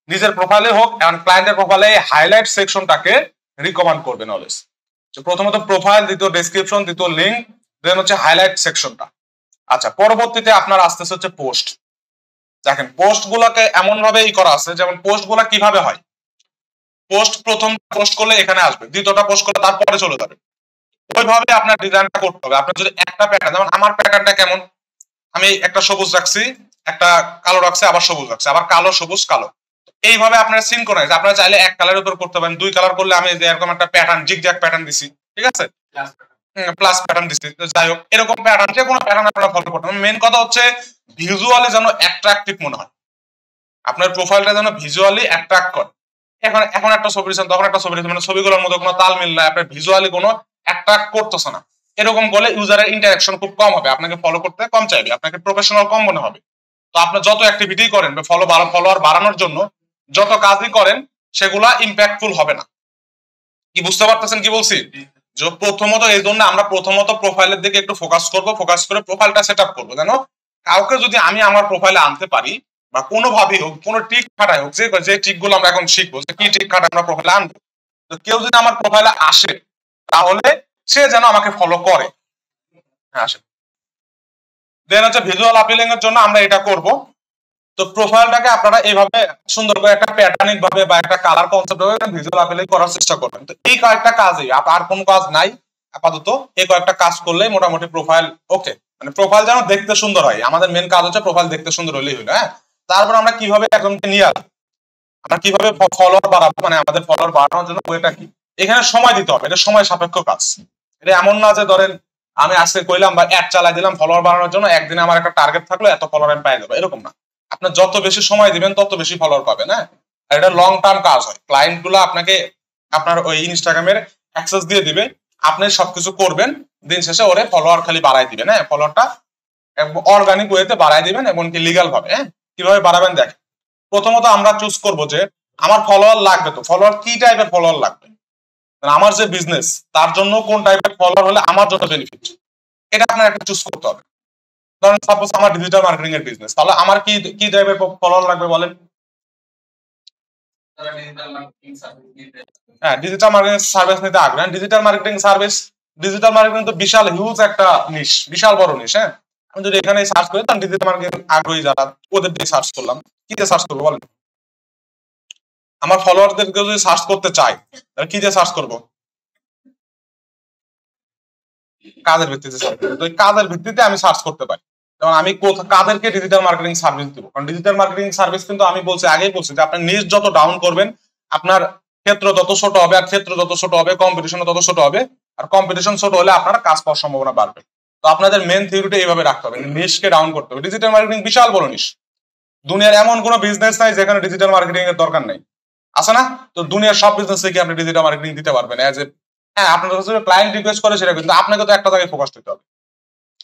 নিজের প্রোফাইলে হোক এবং ক্লায়েন্টের প্রোফাইলে এই হাইলাইট সেকশনটাকে রিকমেন্ড করবেন অলওয়েজ। প্রথমত প্রোফাইল, দ্বিতীয় ডেসক্রিপশন, দ্বিতীয় লিঙ্ক, দেন হচ্ছে হাইলাইট সেকশনটা। আচ্ছা, পরবর্তীতে আপনার আসতেছে হচ্ছে পোস্ট। দেখেন পোস্ট গুলাকে এমন ভাবে করা আছে, যেমন পোস্ট গুলা কিভাবে হয়, পোস্ট প্রথম পোস্ট করলে এখানে আসবে, দ্বিতীয়টা পোস্ট করলে তারপরে চলে যাবে, ওইভাবে আপনার ডিজাইনটা করতে হবে। আপনার যদি একটা প্যাটার্ন, যেমন আমার প্যাটার্নটা কেমন, আমি একটা সবুজ রাখছি, একটা কালো রাখছি, আবার সবুজ রাখছি, আবার কালো সবুজ কালো, এইভাবে আপনারা সিনক্রোনাইজ, আপনারা চাইলে এক কালারের উপর করতে পারেন, 2 কালার করলে আমি এরকম একটা প্যাটার্ন জিগজ্যাগ প্যাটার্ন দিছি, ঠিক আছে, প্লাস প্যাটার্ন দিছি, যাই হোক এরকম প্যাটার্ন, যে কোনো প্যাটার্ন আপনারা ফলো করতে পারেন। মেন কথা হচ্ছে ভিজুয়ালি যেন অ্যাট্রাকটিভ মনে হয়, আপনার প্রোফাইলটা যেন ভিজুয়ালি অ্যাট্রাক্ট করে। এখন একটা ছবি দিচ্ছেন, তখন একটা ছবি দিচ্ছেন, মানে ছবিগুলোর মধ্যে কোনো তাল মিল নাই, আপনার ভিজুয়ালি কোনো অ্যাট্রাক্ট করতেছে না, এরকম করলে ইউজারের ইন্টারাকশন খুব কম হবে, আপনাকে ফলো করতে কম চাইবে, আপনাকে প্রফেশনাল কম মনে হবে। তো আপনার যত অ্যাক্টিভিটি করেন বা ফলোয়ার বাড়ানোর জন্য যত কাজই করেন সেগুলা ইম্প্যাক্টফুল হবে না। কি বুঝতে পারতেছেন কি বলছি? যে প্রথমত এই জন্য আমরা প্রথমত প্রোফাইলের দিকে একটু ফোকাস করে প্রোফাইলটা সেট আপ করবো, যেন কাউকে যদি আমি আমার প্রোফাইলে আনতে পারি বা কোনোভাবেই হোক, কোনো ট্রিক খাটাই হোক, যে ট্রিক গুলো আমরা এখন শিখবো, যে কি ট্রিক খাটাই আমরা প্রোফাইলে আনবো, তো কেউ যদি আমার প্রোফাইলে আসে তাহলে সে যেন আমাকে ফলো করে। হ্যাঁ, আসে। দেন হচ্ছে ভিজুয়াল আপিলিং এর জন্য আমরা এটা করব। তো প্রোফাইলটাকে আপনারা এইভাবে সুন্দর করে একটা প্যাটার্নিক ভাবে বা একটা কালার কনসেপ্ট ভাবে ভিজুয়াল আপিলিং করার চেষ্টা করবেন। তো এই কয়েকটা কাজই, আর কোনো কাজ নাই আপাতত, এই কয়েকটা কাজ করলেই মোটামুটি প্রোফাইল ওকে, মানে প্রোফাইল যেন দেখতে সুন্দর হয়, আমাদের মেন কাজ হচ্ছে প্রোফাইল দেখতে সুন্দর হলেই হলো। হ্যাঁ, তারপর আমরা কিভাবে একজনকে নিয়ে আসবো, আমরা কিভাবে ফলোয়ার বাড়াবো, মানে আমাদের ফলোয়ার বাড়ানোর জন্য ওইটা কি, এখানে সময় দিতে হবে, এটা সময় সাপেক্ষ কাজ। এটা এমন না যে ধরেন আমি আজকে কইলাম বা অ্যাড চালাই দিলাম ফলোয়ার বাড়ানোর জন্য, একদিনে আমার একটা টার্গেট থাকলো এত ফলোয়ার আমি পেয়ে যাবো, এরকম না। আপনার যত বেশি সময় দিবেন তত বেশি ফলোয়ার পাবেন। হ্যাঁ, আর এটা লং টার্ম কাজ হয়, ক্লায়েন্ট গুলো আপনাকে আপনার ওই ইনস্টাগ্রামের অ্যাক্সেস দিয়ে দিবে, আপনি সবকিছু করবেন, দিন শেষে ওরে ফলোয়ার খালি বাড়াই দিবেন। হ্যাঁ, ফলোয়ারটা অর্গানিক ওয়েতে বাড়াই দিবেন, এমনকি লিগাল ভাবে। হ্যাঁ, কিভাবে বাড়াবেন দেখেন, প্রথমত আমরা চুজ করব যে আমার ফলোয়ার লাগবে, তো ফলোয়ার কি টাইপের ফলোয়ার লাগবে, আমার যে বিজনেস তার জন্য কোন টাইপের ফলোয়ার হলে আমার জন্য বেনিফিট, এটা আপনার একটা চুজ করতে হবে। ধরেন সাপোজ আমার ডিজিটাল মার্কেটিং এর বিজনেস, তাহলে আমার কি টাইপের ফলোয়ার লাগবে বলেন? হ্যাঁ, ডিজিটাল মার্কেটিং সার্ভিস নিতে আগ্রহী, ডিজিটাল মার্কেটিং তো বিশাল হিউজ একটা নিশ, বিশাল বড় নিশ। হ্যাঁ, আমি যদি এখানে সার্চ করি তাহলে ডিজিটাল মার্কেটিং আগ্রহী যারা, ওদের দিয়ে সার্চ করলাম, কি দিয়ে সার্চ করবো বলেন? আমার ফলোয়ারদেরকে যদি সার্চ করতে চাই তাহলে কি দিয়ে সার্চ করবো? কাজের ভিত্তিতে সার্চ করবো, তো কাজের ভিত্তিতে আমি সার্চ করতে পারি। যেমন আমি কাদেরকে ডিজিটাল মার্কেটিং সার্ভিস দিব, কারণ ডিজিটাল মার্কেটিং সার্ভিস কিন্তু আমি আগেই বলছি যে আপনার নিজ যত ডাউন করবেন আপনার ক্ষেত্র তত ছোট হবে, আর ক্ষেত্র যত ছোট হবে কম্পিটিশন তত ছোট হবে, আর কম্পিটিশন ছোট হলে আপনার কাজ পাওয়ার সম্ভাবনা বাড়বে। তো আপনাদের মেন থিওরিটা এইভাবে রাখতে হবে, নিশকে ডাউন করতে হবে। ডিজিটাল মার্কেটিং বিশাল বড় নিশ, দুনিয়ার এমন কোনো বিজনেস নাই যেখানে ডিজিটাল মার্কেটিং এর দরকার নাই, আছে না? তো দুনিয়ার সব বিজনেস থেকে আপনি ডিজিটাল মার্কেটিং দিতে পারবেন এজ এ, হ্যাঁ, আপনার কাছে ক্লায়েন্ট রিকোয়েস্ট করে সেটা, কিন্তু আপনাকে তো একটা জায়গায় ফোকাস করতে হবে।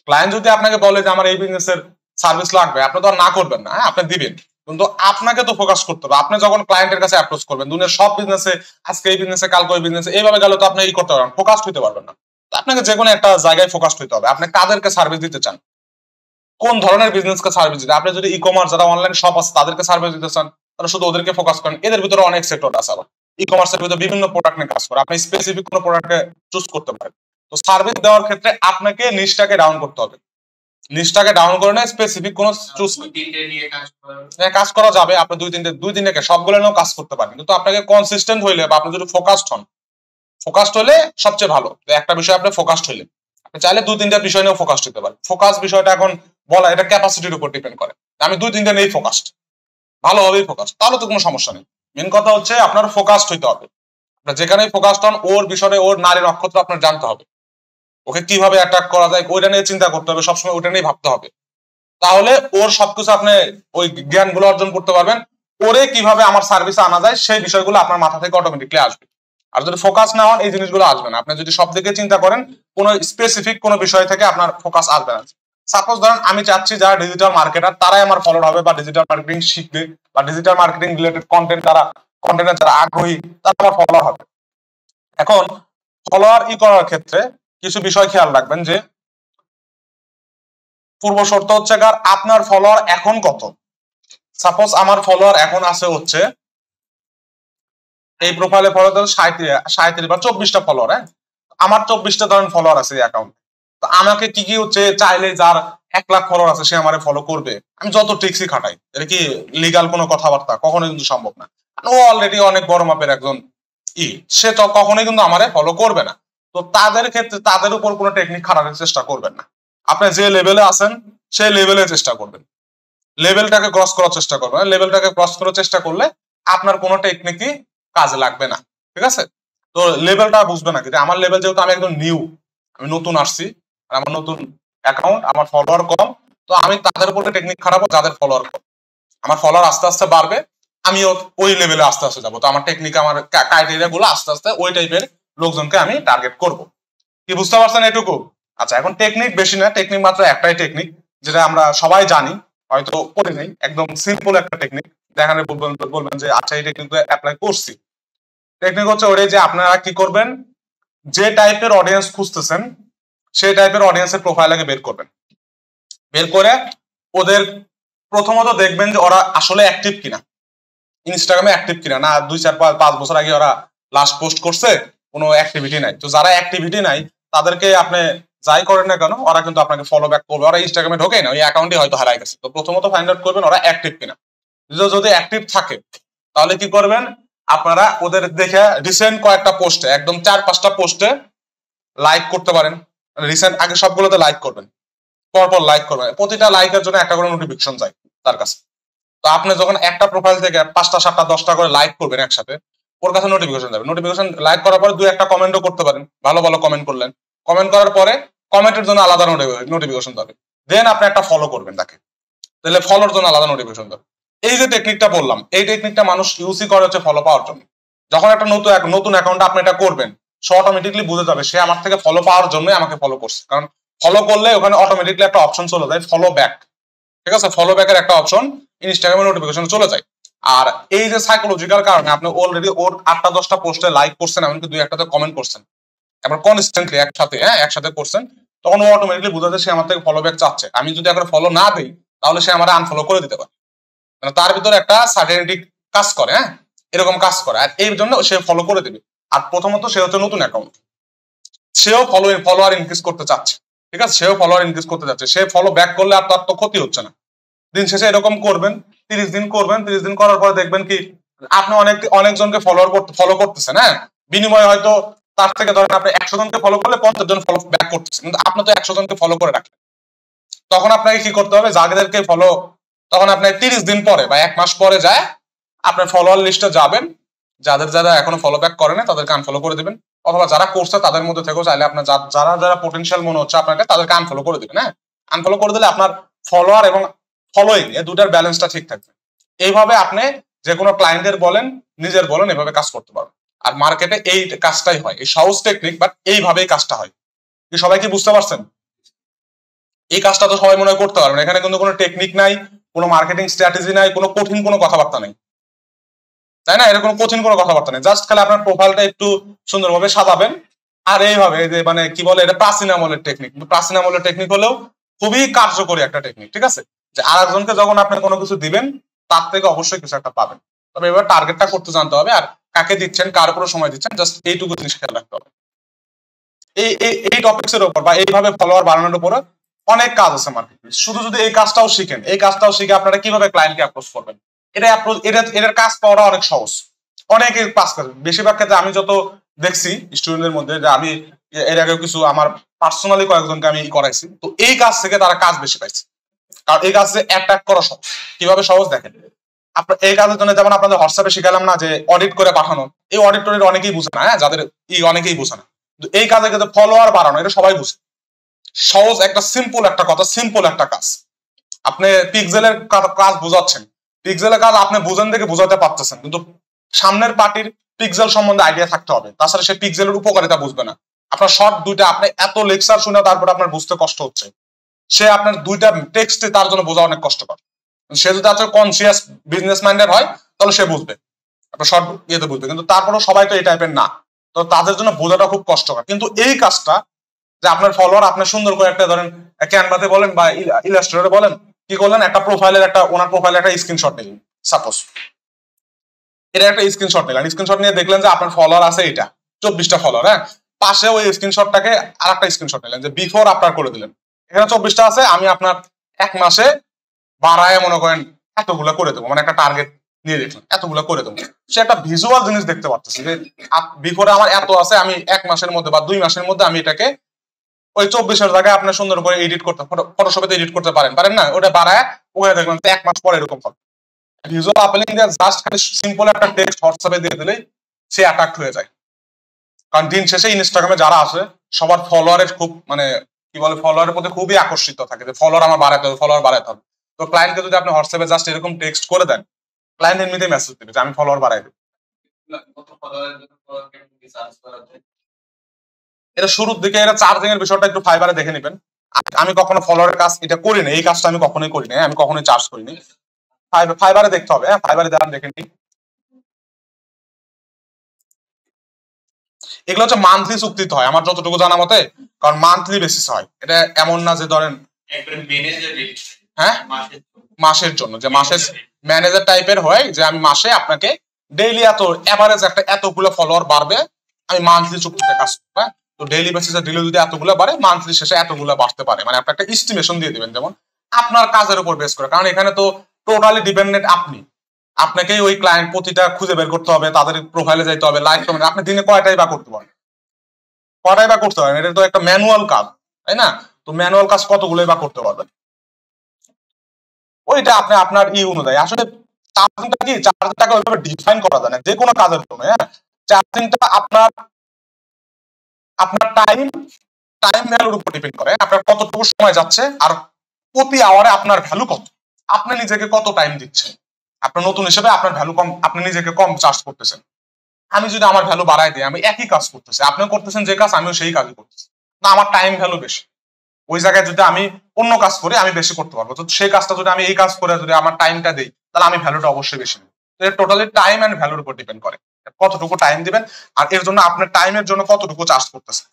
ক্লায়েন্ট যদি আপনাকে বলে যে আমার এই বিজনেসের সার্ভিস লাগবে, আপনি তো আর না করবেন না, হ্যাঁ আপনি দিবেন, কিন্তু আপনাকে তো ফোকাস করতে হবে। আপনি যখন ক্লায়েন্টের কাছে অ্যাপ্রোচ করবেন দুনিয়ার সব বিজনেসে, আজকে এই বিজনেসে কালকে ওই বিজনেসে, এইভাবে গেলে তো আপনি এই করতে পারবেন, ফোকাস হইতে পারবেন না। আপনাকে যে কোনো একটা জায়গায় ফোকাস হইতে হবে, আপনি কাদেরকে সার্ভিস দিতে চান, কোন ধরনের বিজনেসকে সার্ভিস দিতে। আপনি যদি ই কমার্স যারা অনলাইন শপ আছে তাদেরকে সার্ভিস দিতে চান তাহলে শুধু ওদেরকে ফোকাস করেন, এদের ভিতরে অনেক সেক্টর আছে, আবার ই কমার্সের ভিতরে বিভিন্ন প্রোডাক্ট নিয়ে কাজ করে, আপনি স্পেসিফিক কোনো প্রোডাক্টকে চুজ করতে পারেন। তো সার্ভিস দেওয়ার ক্ষেত্রে আপনাকে নিচটাকে ডাউন করতে হবে, নিচটাকে ডাউন করে না স্পেসিফিক কোন চুজ কাজ করা যাবে। আপনি দুই তিনটে সবগুলো নিয়েও কাজ করতে পারবেন, কিন্তু আপনাকে কনসিস্টেন্ট হইলে বা আপনি যদি ফোকাসড হন, ফোকাসড হলে সবচেয়ে ভালো। একটা বিষয় আপনি ফোকাসড হইলে আপনি চাইলে দুই তিনটা বিষয় নিয়েও ফোকাসড হতে পারেন। ফোকাস বিষয়টা এখন বলা এটা ক্যাপাসিটির উপর ডিপেন্ড করে। আমি দুই তিনটা নেই ফোকাসড, ভালোভাবেই ফোকাস, তাহলে তো কোনো সমস্যা নেই। মেন কথা হচ্ছে আপনার ফোকাসড হইতে হবে। আপনার যেখানেই ফোকাসড হন ওর বিষয়ে ওর নারী নক্ষত্র আপনার জানতে হবে, ওকে কিভাবে অ্যাটাক করা যায় ওইটা নিয়ে চিন্তা করতে হবে, সবসময় ওইটা নিয়ে ভাবতে হবে। তাহলে ওর সবকিছু আপনি ওই জ্ঞানগুলো অর্জন করতে পারবেন। ওরে কিভাবে আমার সার্ভিসে আনা যায় সেই বিষয়গুলো আপনার মাথা থেকে অটোমেটিকলি আসবে। আর যদি ফোকাস না হন এই জিনিসগুলো আসবে না। আপনি যদি সব দিকে চিন্তা করেন কোনো স্পেসিফিক কোনো বিষয় থেকে আপনার ফোকাস আসবে না। সাপোজ ধরেন আমি চাচ্ছি যারা ডিজিটাল মার্কেটার তারাই আমার ফলোয়ার হবে বা ডিজিটাল মার্কেটিং শিখবে বা ডিজিটাল মার্কেটিং রিলেটেড কন্টেন্ট কন্টেন্টের যারা আগ্রহী তারা আমার ফলোয়ার হবে। এখন ফলোয়ার করার ক্ষেত্রে কিছু বিষয় খেয়াল রাখবেন যে পূর্ব শর্ত হচ্ছে আপনার ফলোয়ার এখন কত। সাপোজ আমার ফলোয়ার এখন আছে হচ্ছে এই প্রোফাইলে ফলো 37 বা 24টা ফলোয়ার। হ্যাঁ, আমার 24টা ধরেন ফলোয়ার আছে এই অ্যাকাউন্টে। তো আমাকে কি হচ্ছে চাইলে যার 1 লাখ ফলোয়ার আছে সে আমারে ফলো করবে, আমি যত ট্রিক্সই খাটাই, এটা কি লিগাল কোনো কথাবার্তা? কখনোই কিন্তু সম্ভব না। ও অলরেডি অনেক বড় মাপের একজন সে তো কখনোই কিন্তু আমারে ফলো করবে না। তো তাদের ক্ষেত্রে তাদের উপর কোনো টেকনিক খাটানোর চেষ্টা করবেন না। আপনি যে লেভেলে আছেন সেই লেভেলে চেষ্টা করবেন, লেভেলটাকে ক্রস করার চেষ্টা করবেন। লেভেলটাকে ক্রস করার চেষ্টা করলে আপনার কোনো টেকনিকই কাজে লাগবে না, ঠিক আছে? তো লেভেলটা বুঝবে না, কিন্তু আমার লেভেল যেহেতু আমি একদম নিউ, আমি নতুন আসছি, আমার নতুন অ্যাকাউন্ট, আমার ফলোয়ার কম, তো আমি তাদের উপরে টেকনিক খারাপ যাদের ফলোয়ার কম। আমার ফলোয়ার আস্তে আস্তে বাড়বে, আমিও ওই লেভেলে আস্তে আস্তে যাবো। তো আমার টেকনিক আমার ক্রাইটেরিয়া গুলো আস্তে আস্তে ওই টাইপের লোকজনকে আমি টার্গেট করব। কি বুঝতে পারছেন এটুকু? আচ্ছা, এখন টেকনিক বেশি না, টেকনিক মাত্র একটাই টেকনিক যেটা আমরা সবাই জানি, হয়তো করে নেই, একদম সিম্পল একটা টেকনিক। দেখানে বলবেন যে আচ্ছা এই টেকনিক অ্যাপ্লাই করছি। টেকনিক হচ্ছে ওটাই যে আপনারা কি করবেন, যে টাইপের অডিয়েন্স খুঁজতেছেন সেই টাইপের অডিয়েন্সের প্রোফাইল আগে বের করবেন। বের করে ওদের প্রথমত দেখবেন যে ওরা আসলে অ্যাক্টিভ কিনা, ইনস্টাগ্রামে অ্যাক্টিভ কিনা। না 2-4-5 বছর আগে ওরা লাস্ট পোস্ট করছে, কোনো অ্যাক্টিভিটি নাই। তো যারা অ্যাক্টিভিটি নাই তাদেরকে আপনি যাই করেন না কেন ওরা কিন্তু আপনাকে ফলো ব্যাক করবে। ওরা ইনস্টাগ্রামে ঢোকে না, ওই অ্যাকাউন্টে হয়তো হারাই গেছে। তো প্রথমত ফাইন্ড আউট করবেন ওরা অ্যাক্টিভ কিনা। যদি অ্যাক্টিভ থাকে তাহলে কি করবেন, আপনারা ওদের দেখে রিসেন্ট কয়েকটা পোস্টে একদম 4-5টা পোস্টে লাইক করতে পারেন। রিসেন্ট আগে সবগুলোতে লাইক করবেন, পরপর লাইক করবেন। প্রতিটা লাইকের জন্য একটা করে নোটিফিকেশন যায় তার কাছে। তো আপনি যখন একটা প্রোফাইল থেকে 5টা 7টা 10টা করে লাইক করবেন একসাথে, ওর কাছে নোটিফিকেশন যাবে। নোটিফিকেশন লাইক করার পরে 2-1টা কমেন্টও করতে পারেন, ভালো ভালো কমেন্ট করলেন। কমেন্ট করার পরে কমেন্টের জন্য আলাদা নোটিফিকেশন যাবে। দেন আপনি একটা ফলো করবেন তাকে, তাহলে ফলোর জন্য আলাদা নোটিফিকেশন যাবে। এই যে টেকনিকটা বললাম, এই টেকনিকটা মানুষ ইউজই করে হচ্ছে ফলো পাওয়ার জন্য। যখন একটা নতুন অ্যাকাউন্ট আপনি এটা করবেন, সে অটোমেটিকলি বুঝে যাবে সে আমার থেকে ফলো পাওয়ার জন্য আমাকে ফলো করছে। কারণ ফলো করলে ওখানে অটোমেটিকলি একটা অপশন চলে যায় ফলো ব্যাক, ঠিক আছে? ফলো ব্যাকের একটা অপশন ইনস্টাগ্রামের নোটিফিকেশন চলে যায়। আর এই যে সাইকোলজিক্যাল কারণে আপনি অলরেডি ওর 8টা 10টা পোস্টে লাইক করছেন, এমনকি 2-1টাতে কমেন্ট করছেন, এবার কনস্ট্যান্টলি একসাথে করছেন, তখন ও অটোমেটিকলি বুঝে যায় সে আমার থেকে ফলো ব্যাক চাচ্ছে। আমি যদি এখন ফলো না দিই তাহলে সে আমার আনফলো করে দিতে পারে। মানে তার ভিতরে একটা সার্টেনিটি কাজ করে, এরকম কাজ করে। আর এই জন্য সে ফলো করে দিবে। আর প্রথমত সে হচ্ছে নতুন অ্যাকাউন্ট, সেও ফলোয়ার ইনক্রিজ করতে চাচ্ছে, ঠিক আছে? সেও ফলোয়ার ইনক্রিজ করতে চাচ্ছে। সে ফলো ব্যাক করলে আর তার তো ক্ষতি হচ্ছে না। দিন শেষে এরকম করবেন, 30 দিন করবেন। 30 দিন করার পরে দেখবেন কি আপনি অনেকজনকে ফলো করতেছেন। বিনিময়ে হয়তো তার থেকে ধরেন আপনি 100 জনকে ফলো করলে 50 জন ফলো ব্যাক করতেছেন, কিন্তু আপনি তো 100 জনকে ফলো করে রাখলেন। তখন আপনাকে কি করতে হবে, যাদেরকে ফলো, তখন আপনি 30 দিন পরে বা 1 মাস পরে যায় আপনার ফলোয়ার লিস্টে যাবেন, যারা এখনো ফলো ব্যাক করে না তাদেরকে আনফলো করে দিবেন, অথবা যারা করছে তাদের মধ্যে থেকেও চাইলে আপনার যারা পোটেনশিয়াল মনে হচ্ছে আপনাকে তাদেরকে আনফলো করে দিবেন। আনফলো করে দিলে আপনার ফলোয়ার এবং ফলোইং এই দুটার ব্যালেন্সটা ঠিক থাকবে। এইভাবে আপনি যে কোনো ক্লায়েন্টের বলেন নিজের বলেন এভাবে কাজ করতে পারবেন। আর মার্কেটে এই কাজটাই হয়, এই সহজ টেকনিক, বাট এইভাবেই কাজটা হয়। কি সবাই কি বুঝতে পারছেন? এই কাজটা তো সবাই মনে হয় করতে পারবেন। এখানে কিন্তু কোনো টেকনিক নাই, কোনো মার্কেটিং স্ট্র্যাটেজি নাই, কোনো কঠিন কোনো কথাবার্তা নেই, তাই না? এরকম কঠিন কোনো কথাবার্তা নেই। জাস্ট খালি আপনার প্রোফাইলটা একটু সুন্দরভাবে সাজাবেন। আর এইভাবে যে মানে কি বলে এটা প্রাচীন আমলের টেকনিক, প্রাচীন আমলের টেকনিক হলেও খুবই কার্যকরী একটা টেকনিক, ঠিক আছে? যে আরেকজনকে যখন আপনি কোনো কিছু দিবেন তার থেকে অবশ্যই কিছু একটা পাবেন। তবে এবার টার্গেটটা করতে জানতে হবে, আর কাকে দিচ্ছেন, কার উপরে সময় দিচ্ছেন, জাস্ট এইটুকু জিনিস খেয়াল রাখতে হবে। এই টপিকস এর উপর বা এইভাবে ফলোয়ার বাড়ানোর উপর অনেক কাজ আছে মার্কেটে। শুধু যদি এই কাজটাও শিখেন, এই কাজটাও শিখে আপনারা কিভাবে ক্লায়েন্টকে অ্যাপ্রোচ করবেন, এটার কাজ পাওয়াটা অনেক সহজ। অনেকে কাজ করে, বেশিরভাগ ক্ষেত্রে আমি যত দেখছি স্টুডেন্টদের মধ্যে, যে আমি এর আগে কিছু আমার পার্সোনালি কয়েকজনকে আমি করাইছি, তো এই কাজ থেকে তারা কাজ বেশি পাইছে। কারণ এই কাজে অ্যাট্রাক্ট করা সহজ। কিভাবে সহজ দেখেন, আপনার এই কাজের জন্য যেমন আপনাদের হোয়াটসঅ্যাপে শিখালাম না যে অডিট করে পাঠানো, এই অডিট টডিট অনেকেই বুঝে না, হ্যাঁ, যাদের অনেকেই বুঝে না। এই কাজে কিন্তু ফলোয়ার বাড়ানো এটা সবাই বুঝে। সহজ একটা সিম্পল একটা কথা, সিম্পল একটা কাজ। আপনি পিক্সেলের কাজ বোঝাচ্ছেন, পিক্সেলের কাজ আপনি বুঝেন দেখে বোঝাতে পারতেছেন, কিন্তু সামনের পার্টির পিক্সেল সম্বন্ধে আইডিয়া থাকতে হবে, তাছাড়া সে পিক্সেলের উপকারিতা বুঝবে না। আপনার শর্ট দুইটা আপনি এত লেকচার শুনে তারপর আপনার বুঝতে কষ্ট হচ্ছে, সে আপনার দুইটা টেক্সটে তার জন্য বোঝা অনেক কষ্টকর। সে যদি আপনার কনসিয়াস বিজনেস মাইন্ডেড হয় তাহলে সে বুঝবে, আপনার শর্ট ইয়েতে বুঝবে, কিন্তু তারপরেও সবাই তো এই টাইপের না, তো তাদের জন্য বোঝাটা খুব কষ্টকর। কিন্তু এই কাজটা যে আপনার ফলোয়ার আপনি সুন্দর করে একটা ধরেন ক্যানভাতে বলেন বা ইলাস্ট্রেটরে বলেন, কি করলেন, একটা প্রোফাইলের একটা ওনার প্রোফাইলের একটা স্ক্রিনশট নিলেন সাপোজ, এটা একটা স্ক্রিনশট নিলেন, স্ক্রিনশট নিয়ে দেখলেন যে আপনার ফলোয়ার আছে এটা 24টা ফলোয়ার, হ্যাঁ, পাশে ওই স্ক্রিনশটটাকে আর একটা স্ক্রিনশট নিলেন যে বিফোর আপনার করে দিলেন, এখানে 24টা আছে, আমি আপনার এক মাসে বাড়ায় মনে করেন এতগুলো করে দেবো, মানে একটা টার্গেট নিয়ে দেখলেন এতগুলো করে দেবো। সে একটা ভিজুয়াল জিনিস দেখতে পাচ্ছে যে বিফোরে আমার এত আছে, আমি এক মাসের মধ্যে বা 2 মাসের মধ্যে আমি এটাকে ওই 24-এর জায়গায় আপনি সুন্দর করে এডিট করতে, ফটোশপে এডিট করতে পারেন না, ওটা বাড়ায় ওখানে দেখবেন 1 মাস পরে এরকম হবে। ভিজুয়াল আপেলিং দিয়ে জাস্ট খালি সিম্পল একটা টেক্সট হোয়াটসঅ্যাপে দিয়ে দিলেই সে অ্যাট্রাক্ট হয়ে যায়। কারণ দিন শেষে ইনস্টাগ্রামে যারা আছে সবার ফলোয়ারের খুব মানে কি বলে, ফলোয়ারের প্রতি খুবই আকর্ষিত থাকে যে ফলোয়ার আমার বাড়াতে হবে, ফলোয়ার বাড়াতে হবে। তো ক্লায়েন্টকে যদি আপনি হোয়াটসঅ্যাপে জাস্ট এরকম টেক্সট করে দেন, ক্লায়েন্ট এমনিতেই মেসেজ দেবে যে আমি ফলোয়ার বাড়াই দেব। এটা শুরুর দিকে এটা চার্জিং এর বিষয়টা একটু ফাইবারে দেখে নেবেন। আমি কখনো ফলোয়ারের কাজ এটা করি না, এই কাজটা আমি কখনোই করি না, আমি কখনোই চার্জ করিনি। ফাইবারে দেখতে হবে, হ্যাঁ, ফাইবারে দাঁড়ান দেখে নিই। এগুলো হচ্ছে মান্থলি চুক্তিতে হয় আমার যতটুকু জানা মতে, কারণ মান্থলি বেসিস হয়, এটা এমন না যে ধরেন হ্যাঁ মাসের জন্য, যে মাসের ম্যানেজার টাইপের হয় যে আমি মাসে আপনাকে ডেইলি এত এভারেজ একটা এতগুলো ফলোয়ার বাড়বে, আমি মান্থলি চুক্তিতে কাজ করবো, হ্যাঁ। তো ডেইলি বেসিসে ডেইলি যদি এতগুলো বাড়ে, মান্থলি শেষে এতগুলো বাড়তে পারে, মানে আপনি একটা এস্টিমেশন দিয়ে দিবেন যেমন আপনার কাজের উপর বেস করে, কারণ এখানে তো টোটালি ডিপেন্ডেন্ট আপনি, আপনাকেই ওই ক্লায়েন্ট প্রতিটা খুঁজে বের করতে হবে, তাদের প্রোফাইলে যাইতে হবে, লাইক কমেন্ট, আপনি দিনে কয়টাই বা করতে পারেন, কয়টাই বা করতে পারেন, এটা তো একটা ম্যানুয়াল কাজ, তাই না? তো ম্যানুয়াল কাজ কতগুলোই বা করতে পারবেন, ওইটা আপনি আপনার অনুযায়ী। আসলে চার্জিংটা কি, চার্জিংটাকে ওইভাবে ডিফাইন করা যায় না যে কোনো কাজের জন্য, হ্যাঁ। চার্জিংটা আপনার আপনার টাইম ভ্যালুর উপর ডিপেন্ড করে, আপনার কতটুকু সময় যাচ্ছে আর প্রতি আওয়ারে আপনার ভ্যালু কত, আপনি নিজেকে কত টাইম দিচ্ছেন। আপনার নতুন হিসেবে আপনার ভ্যালু কম, আপনি নিজেকে কম চার্জ করতেছেন। আমি যদি আমার ভ্যালু বাড়াই দিই, আমি একই কাজ করতেছি, আপনিও করতেছেন যে কাজ, আমিও সেই কাজই করতেছি, না আমার টাইম ভ্যালু বেশি, ওই জায়গায় যদি আমি অন্য কাজ করি আমি বেশি করতে পারবো, তো সেই কাজটা যদি আমি এই কাজ করে যদি আমার টাইমটা দিই, তাহলে আমি ভ্যালুটা অবশ্যই বেশি নেব। তো এটা টোটালি টাইম এন্ড ভ্যালুর উপর ডিপেন্ড করে কতটুকু টাইম দিবেন আর এর জন্য আপনার টাইমের জন্য কতটুকু চার্জ করতেছেন।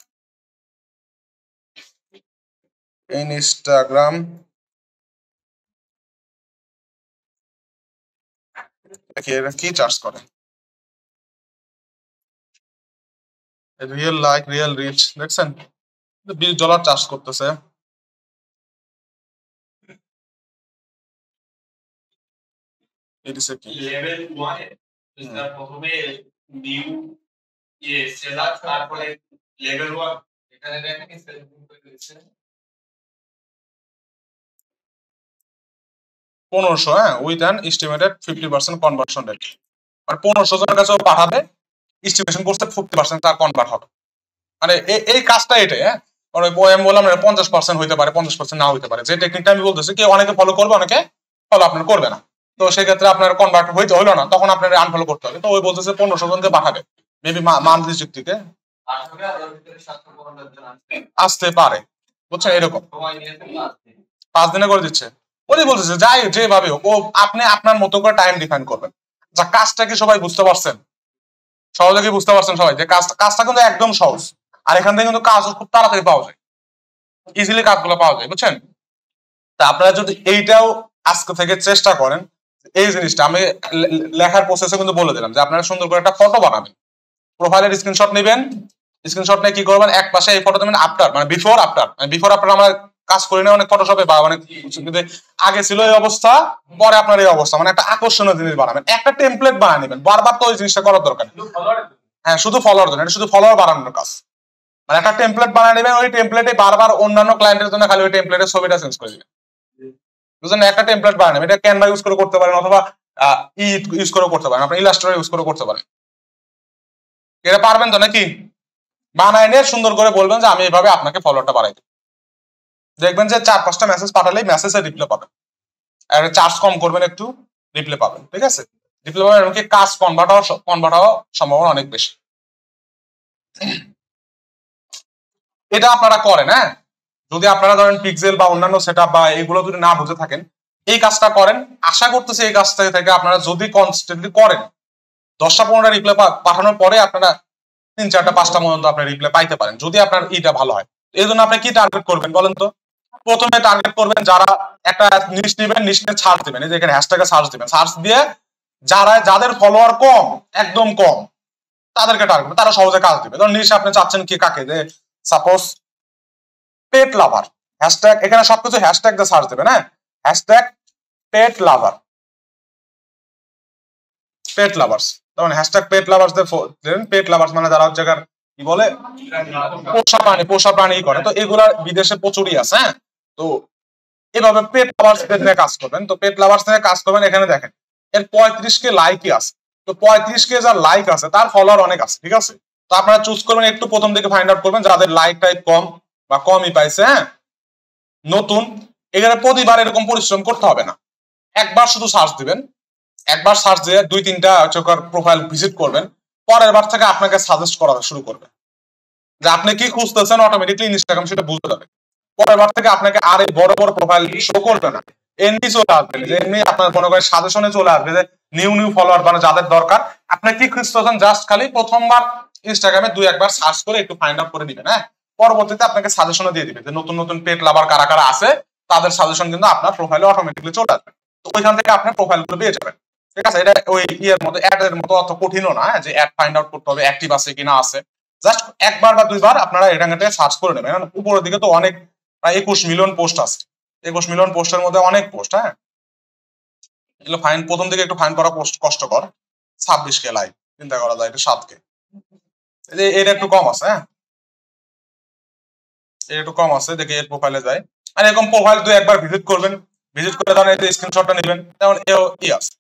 ইনস্টাগ্রাম কি চার্জ করে, রিয়েল লাইক রিয়েল রিচ দেখছেন, $20 চার্জ করতেছে। লেভেল 1 এ প্রথমে নিউ সেলার, তারপরে লেভেল 1 এখানে দেখেন সেলফিং করে দিয়েছে 1500, হ্যাঁ, with an estimated 50% conversion rate, মানে 1500 জনের কাছে পাঠাবে, এস্টিমেশন করছে 50% তার কনভার্ট হবে, মানে এই কাজটা এটাই, হ্যাঁ। মানে আমি বললাম 50% হইতে পারে, 50% না হইতে পারে, যে টেকনিকটা আমি বলতেছি কি অনেকে ফলো করবে, অনেকে ফলো আপনার করবে না, তো সেক্ষেত্রে আপনার কনভার্ট হইতে হইলো না, তখন আপনার আনফলো করতে হবে। তো ওই বলতেছে 1500 জনকে পাঠাবে, মেবি মান্থলি চুক্তিতে আসতে পারে, বুঝছেন, এরকম 5 দিনে করে দিচ্ছে। ওই বলতেছে যাই যেভাবে ও আপনি আপনার মতো করে টাইম ডিফাইন করবেন, যা কাজটা কি সবাই বুঝতে পারছেন, সহজে কি বুঝতে পারছেন সবাই, যে কাজটা কিন্তু একদম সহজ, আর এখান থেকে কিন্তু কাজ খুব তাড়াতাড়ি পাওয়া যায়, ইজিলি কাজগুলো পাওয়া যায়, বুঝছেন। তা আপনারা যদি এইটাও আজকে থেকে চেষ্টা করেন, এই জিনিসটা আমি লেখার প্রসেসে কিন্তু বলে দিলাম যে আপনারা সুন্দর করে একটা ফটো বানাবেন, প্রোফাইলের স্ক্রিনশট নেবেন, স্ক্রিনশট নিয়ে কি করবেন, এক পাশে এই ফটো দেবেন আফটার, মানে বিফোর আফটার, মানে বিফোর আফটার আমরা কাজ করি না অনেক ফটোশপে বা অনেক আগে ছিল এই অবস্থা, পরে আপনার এই অবস্থা, মানে একটা আকর্ষণীয় জিনিস বানাবেন, একটা টেমপ্লেট বানিয়ে নেবেন, বারবার তো ওই জিনিসটা করার দরকার নেই। হ্যাঁ, শুধু ফলোয়ার জন্য, এটা শুধু ফলোয়ার বাড়ানোর কাজ। মানে একটা টেমপ্লেট বানিয়ে নেবেন, ওই টেমপ্লেটে বারবার অন্যান্য ক্লায়েন্টের জন্য খালি ওই টেমপ্লেটের ছবিটা চেঞ্জ করে দিবেন, বুঝলেন? একটা টেমপ্লেট বানিয়ে নেবেন, এটা ক্যানভা ইউজ করে করতে পারেন, অথবা ইউজ করে করতে পারেন, আপনি ইলাস্ট্রেটর ইউজ করে করতে পারেন। এটা পারবেন তো নাকি? বানায় নিয়ে সুন্দর করে বলবেন যে আমি এইভাবে আপনাকে ফলোয়ারটা বাড়াই দিই, দেখবেন যে 4-5টা মেসেজ পাঠালেই মেসেজে রিপ্লাই পাবেন, আর চার্জ কম করবেন একটু, রিপ্লাই পাবেন, ঠিক আছে? রিপ্লাই পাবেন, এমনকি কাজ কনভার্ট হওয়ার সম্ভাবনা অনেক বেশি। এটা আপনারা করেন, হ্যাঁ? যদি আপনারা ধরেন পিক্সেল বা অন্যান্য সেটআপ বা এগুলো যদি না বুঝে থাকেন, এই কাজটা করেন, আশা করতেছি এই কাজ থেকে আপনারা যদি কনস্ট্যান্টলি করেন, 10টা-15টা রিপ্লাই পাঠানোর পরে আপনারা 3-4টা-5টা পর্যন্ত আপনার রিপ্লাই পাইতে পারেন, যদি আপনার এটা ভালো হয়। এই জন্য আপনি কি টার্গেট করবেন বলেন তো? প্রথমে টার্গেট করবেন যারা একটা নিশ নেবেন, নিশ নিয়ে সার্চ দিবেন, এই যে এখানে হ্যাশট্যাগে সার্চ দিবেন, সার্চ দিয়ে যাদের ফলোয়ার কম, একদম কম, তাদেরকে টার্গেট, তারা সহজে কাজ দিবে। ধরুন নিশ আপনি চাচ্ছেন কি কাকে, যে সাপোজ পেট লাভার, হ্যাশট্যাগ, এখানে সবকিছু হ্যাশট্যাগ দিয়ে সার্চ দিবেন, হ্যাঁ? হ্যাশট্যাগ পেট লাভার, পেট লাভার্স, তখন হ্যাশট্যাগ পেট লাভার্স দেবেন। পেট লাভার্স মানে যারা হচ্ছে কি বলে পোষা প্রাণী করে, তো এগুলা বিদেশে প্রচুরই আছে, হ্যাঁ? তো এভাবে পেট লাভার্স নিয়ে কাজ করবেন। তো পেট লাভার্স নিয়ে কাজ করবেন, এখানে দেখেন এর 35K লাইকই আছে, তো 35K যার লাইক আছে তার ফলোয়ার অনেক আছে, ঠিক আছে? তো আপনারা চুজ করবেন, একটু প্রথম দিকে ফাইন্ড আউট করবেন যাদের লাইক টাইপ কম বা কমই পাইছে, হ্যাঁ? নতুন, এখানে প্রতিবার এরকম পরিশ্রম করতে হবে না, একবার শুধু সার্চ দিবেন, একবার সার্চ দিয়ে 2-3টা প্রোফাইল ভিজিট করবেন, পরের বার থেকে আপনাকে সাজেস্ট করা শুরু করবে, যে আপনি কি খুঁজতেছেন, অটোমেটিকলি ইনস্টাগ্রাম সেটা বুঝতে যাবে, পরের বার থেকে আপনাকে আর এই বড় বড় প্রোফাইল শো করবে না, এমনি চলে আসবে, যে এমনি আপনার মনে করেন সাজেশনে চলে আসবে যে নিউ ফলোয়ার, মানে যাদের দরকার, আপনি কি খুঁজতেছেন, জাস্ট খালি প্রথমবার ইনস্টাগ্রামে 2-1বার সার্চ করে একটু ফাইন্ড আউট করে দিবেন, হ্যাঁ? পরবর্তীতে আপনাকে সাজেশনে দিয়ে দিবে যে নতুন নতুন পেট লাভার কারা কারা আছে, তাদের সাজেশন কিন্তু আপনার প্রোফাইলে অটোমেটিকলি চলে আসবে, তো ওইখান থেকে আপনার প্রোফাইলগুলো পেয়ে যাবেন, ঠিক আছে? এটা ওই ইয়ের মতো, অ্যাডের মতো অত কঠিনও না, যে অ্যাড ফাইন্ড আউট করতে হবে অ্যাক্টিভ আছে কিনা আছে, জাস্ট একবার বা 2বার আপনারা এটা সার্চ করে নেবেন। উপরের দিকে তো অনেক, প্রায় 21 মিলিয়ন পোস্ট আছে, 21 মিলিয়ন পোস্টের মধ্যে অনেক পোস্ট, হ্যাঁ? এগুলো ফাইন, প্রথম দিকে একটু ফাইন করা পোস্ট কষ্টকর। 26K লাইক, চিন্তা করা যায়, এটা 7K, এটা একটু কম আছে, হ্যাঁ? এটা একটু কম আছে, দেখে এর প্রোফাইলে যায়, আর এরকম প্রোফাইল 2-1বার ভিজিট করবেন, ভিজিট করে ধরেন এই স্ক্রিনশটটা নেবেন, যেমন এও ই আছে,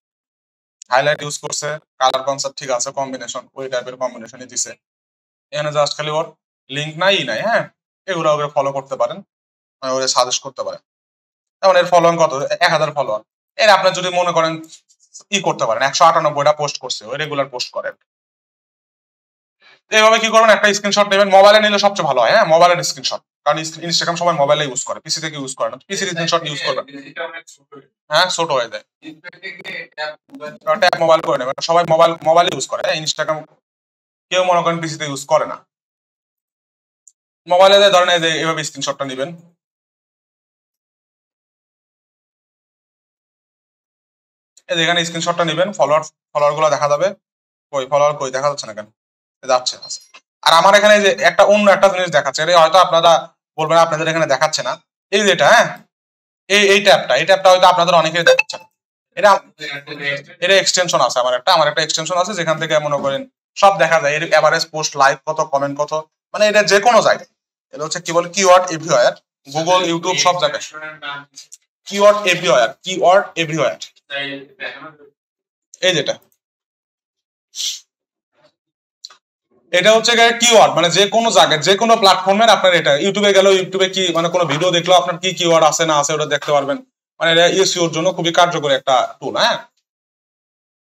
হাইলাইট ইউজ করছে, কালার কনসেপ্ট ঠিক আছে, কম্বিনেশন ওই টাইপের কম্বিনেশনই দিছে, এখানে জাস্ট খালি ওর লিঙ্ক নাই, হ্যাঁ? এগুলো ওকে ফলো করতে পারেন, ওরে সাজেস্ট করতে পারেন। যেমন এর ফলোয়ার কত, 1000 ফলোয়ার, এর আপনি যদি মনে করেন ই করতে পারেন, 198টা পোস্ট করছে, ওই রেগুলার পোস্ট করেন। এইভাবে কি করবেন, একটা স্ক্রিনশট নেবেন, মোবাইলে নিলে সবচেয়ে ভালো হয়, হ্যাঁ? মোবাইলের স্ক্রিনশট, কারণ ইনস্টাগ্রাম সবাই মোবাইলে ইউজ করে, পিসি থেকে ইউজ করে না, পিসির স্ক্রিনশট ইউজ করবেন, হ্যাঁ? ছোট হয়ে যায়, ট্যাব মোবাইল করে নেবেন, সবাই মোবাইল ইউজ করে, ইনস্টাগ্রাম কেউ মনে করেন পিসিতে ইউজ করে না, মোবাইলে ধরেন এই যে এইভাবে স্ক্রিনশটটা নেবেন, এই যে এখানে স্ক্রিনশটটা নেবেন, ফলোয়ার গুলো দেখা যাবে, ফলোয়ার কই দেখা যাচ্ছে না কেন, যাচ্ছে, আর আমার এখানে যে অন্য একটা জিনিস দেখাচ্ছে, এটা হয়তো আপনারা বলবেন আপনাদের এখানে দেখাচ্ছে না, এই যে এটা, হ্যাঁ? এই ট্যাবটা হয়তো আপনাদের অনেকেই দেখাচ্ছে না, এটা এক্সটেনশন আছে, আমার একটা এক্সটেনশন আছে, যেখান থেকে মনে করেন সব দেখা যায়, এর এভারেজ পোস্ট, লাইক কত, কমেন্ট কত, মানে এটা যে কোনো জায়গায়, এটা হচ্ছে কি বলে কিওয়ার্ড এভরিওয়্যার, গুগল, ইউটিউব সব জায়গায় কিওয়ার্ড এভরিওয়্যার, এই যেটা, এটা হচ্ছে কিওয়ার্ড, মানে যে কোনো জায়গায়, যে কোনো প্ল্যাটফর্মের আপনার, এটা ইউটিউবে গেল, ইউটিউবে কি মানে কোনো ভিডিও দেখলো আপনার কি কিওয়ার্ড আছে না আছে ওটা দেখতে পারবেন, মানে এটা এসইওর জন্য খুবই কার্যকরী একটা টুল, হ্যাঁ?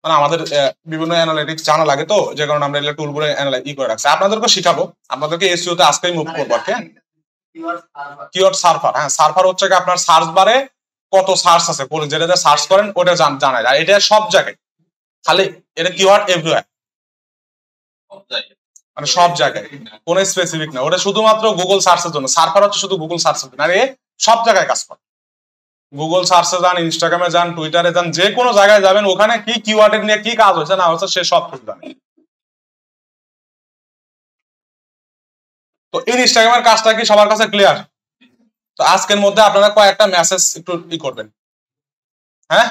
মানে আমাদের বিভিন্ন অ্যানালিটিক্স জানা লাগে, তো যে কারণে আমরা এগুলো টুল করে করে রাখছি, আপনাদেরকে শিখাবো, আপনাদেরকে এসইও তে আজকেই মুভ করবো আর কি, কিওয়ার্ড সার্ফার, হ্যাঁ? সার্ফার হচ্ছে আপনার সার্চ বারে কত সার্চ আছে, যেটা সার্চ করেন ওটা জানায়, আর এটা সব জায়গায়, খালি এটা কিওয়ার্ড এভরিওয়্যার, মানে সব জায়গায়, কোন স্পেসিফিক না, ওটা শুধুমাত্র গুগল সার্চের জন্য, সার্ফার হচ্ছে শুধু গুগল সার্চের জন্য, আর এ সব জায়গায় কাজ করে, গুগল সার্চে যান, ইনস্টাগ্রামে যান, টুইটারে যান, যে কোনো জায়গায় যাবেন, ওখানে কি কিওয়ার্ডের নিয়ে কি কাজ হচ্ছে না হচ্ছে সে সব কিছু জানে। তো ইনস্টাগ্রামের কাজটা কি সবার কাছে ক্লিয়ার? তো আজকের মধ্যে আপনারা কয়েকটা মেসেজ একটু ই করবেন, হ্যাঁ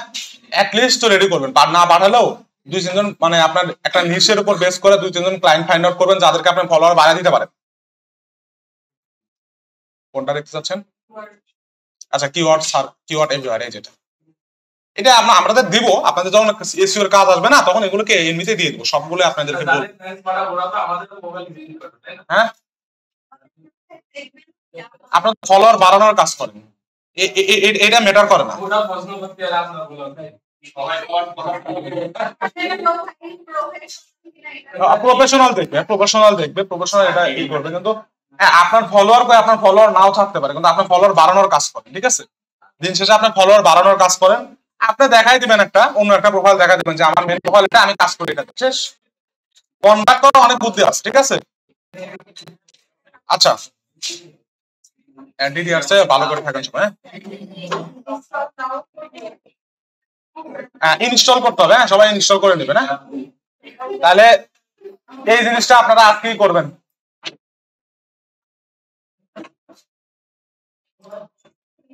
অ্যাটলিস্ট তো রেডি করবেন, না পাঠালেও 2-3 জন মানে আপনার একটা নিশের উপর বেস করে 2-3 জন ক্লায়েন্ট ফাইন্ড আউট করবেন যাদেরকে আপনি ফলোয়ার বাড়ায় দিতে পারেন। কোনটা দেখতে চাচ্ছেন? আচ্ছা কিওয়ার্ড সার্চ, কিওয়ার্ড এভরিওয়্যার, এই যেটা, এটা আমাদের দিব। আপনাদের যখন এসইও এর কাজ আসবে না তখন এগুলোকে এমনিতে দিয়ে দিব, সবগুলো আপনাদেরকে বলবো। হ্যাঁ আপনার ফলোয়ার বাড়ানোর কাজ করেন, এটা ম্যাটার করে না। প্রফেশনাল দেখবে, প্রফেশনাল এটা ই করবে, কিন্তু আপনার ফলোয়ার আপনার ফলোয়ার নাও থাকতে পারে, কিন্তু আপনার ফলোয়ার বাড়ানোর কাজ করেন, ঠিক আছে? দিন শেষে আপনার ফলোয়ার বাড়ানোর কাজ করেন। আপনি দেখাই দিবেন একটা অন্য একটা প্রোফাইল দেখাই দিবেন যে আমার মেন প্রোফাইল এটা, আমি কাজ করি এটা, শেষ। কন্ট্যাক্ট করার অনেক বুদ্ধি আছে, ঠিক আছে? আচ্ছা ডিডিআরসে ভালো করে থাকার সময় ইনস্টল করতে হবে, হ্যাঁ সবাই ইনস্টল করে নেবেন। হ্যাঁ তাহলে এই জিনিসটা আপনারা আজকেই করবেন।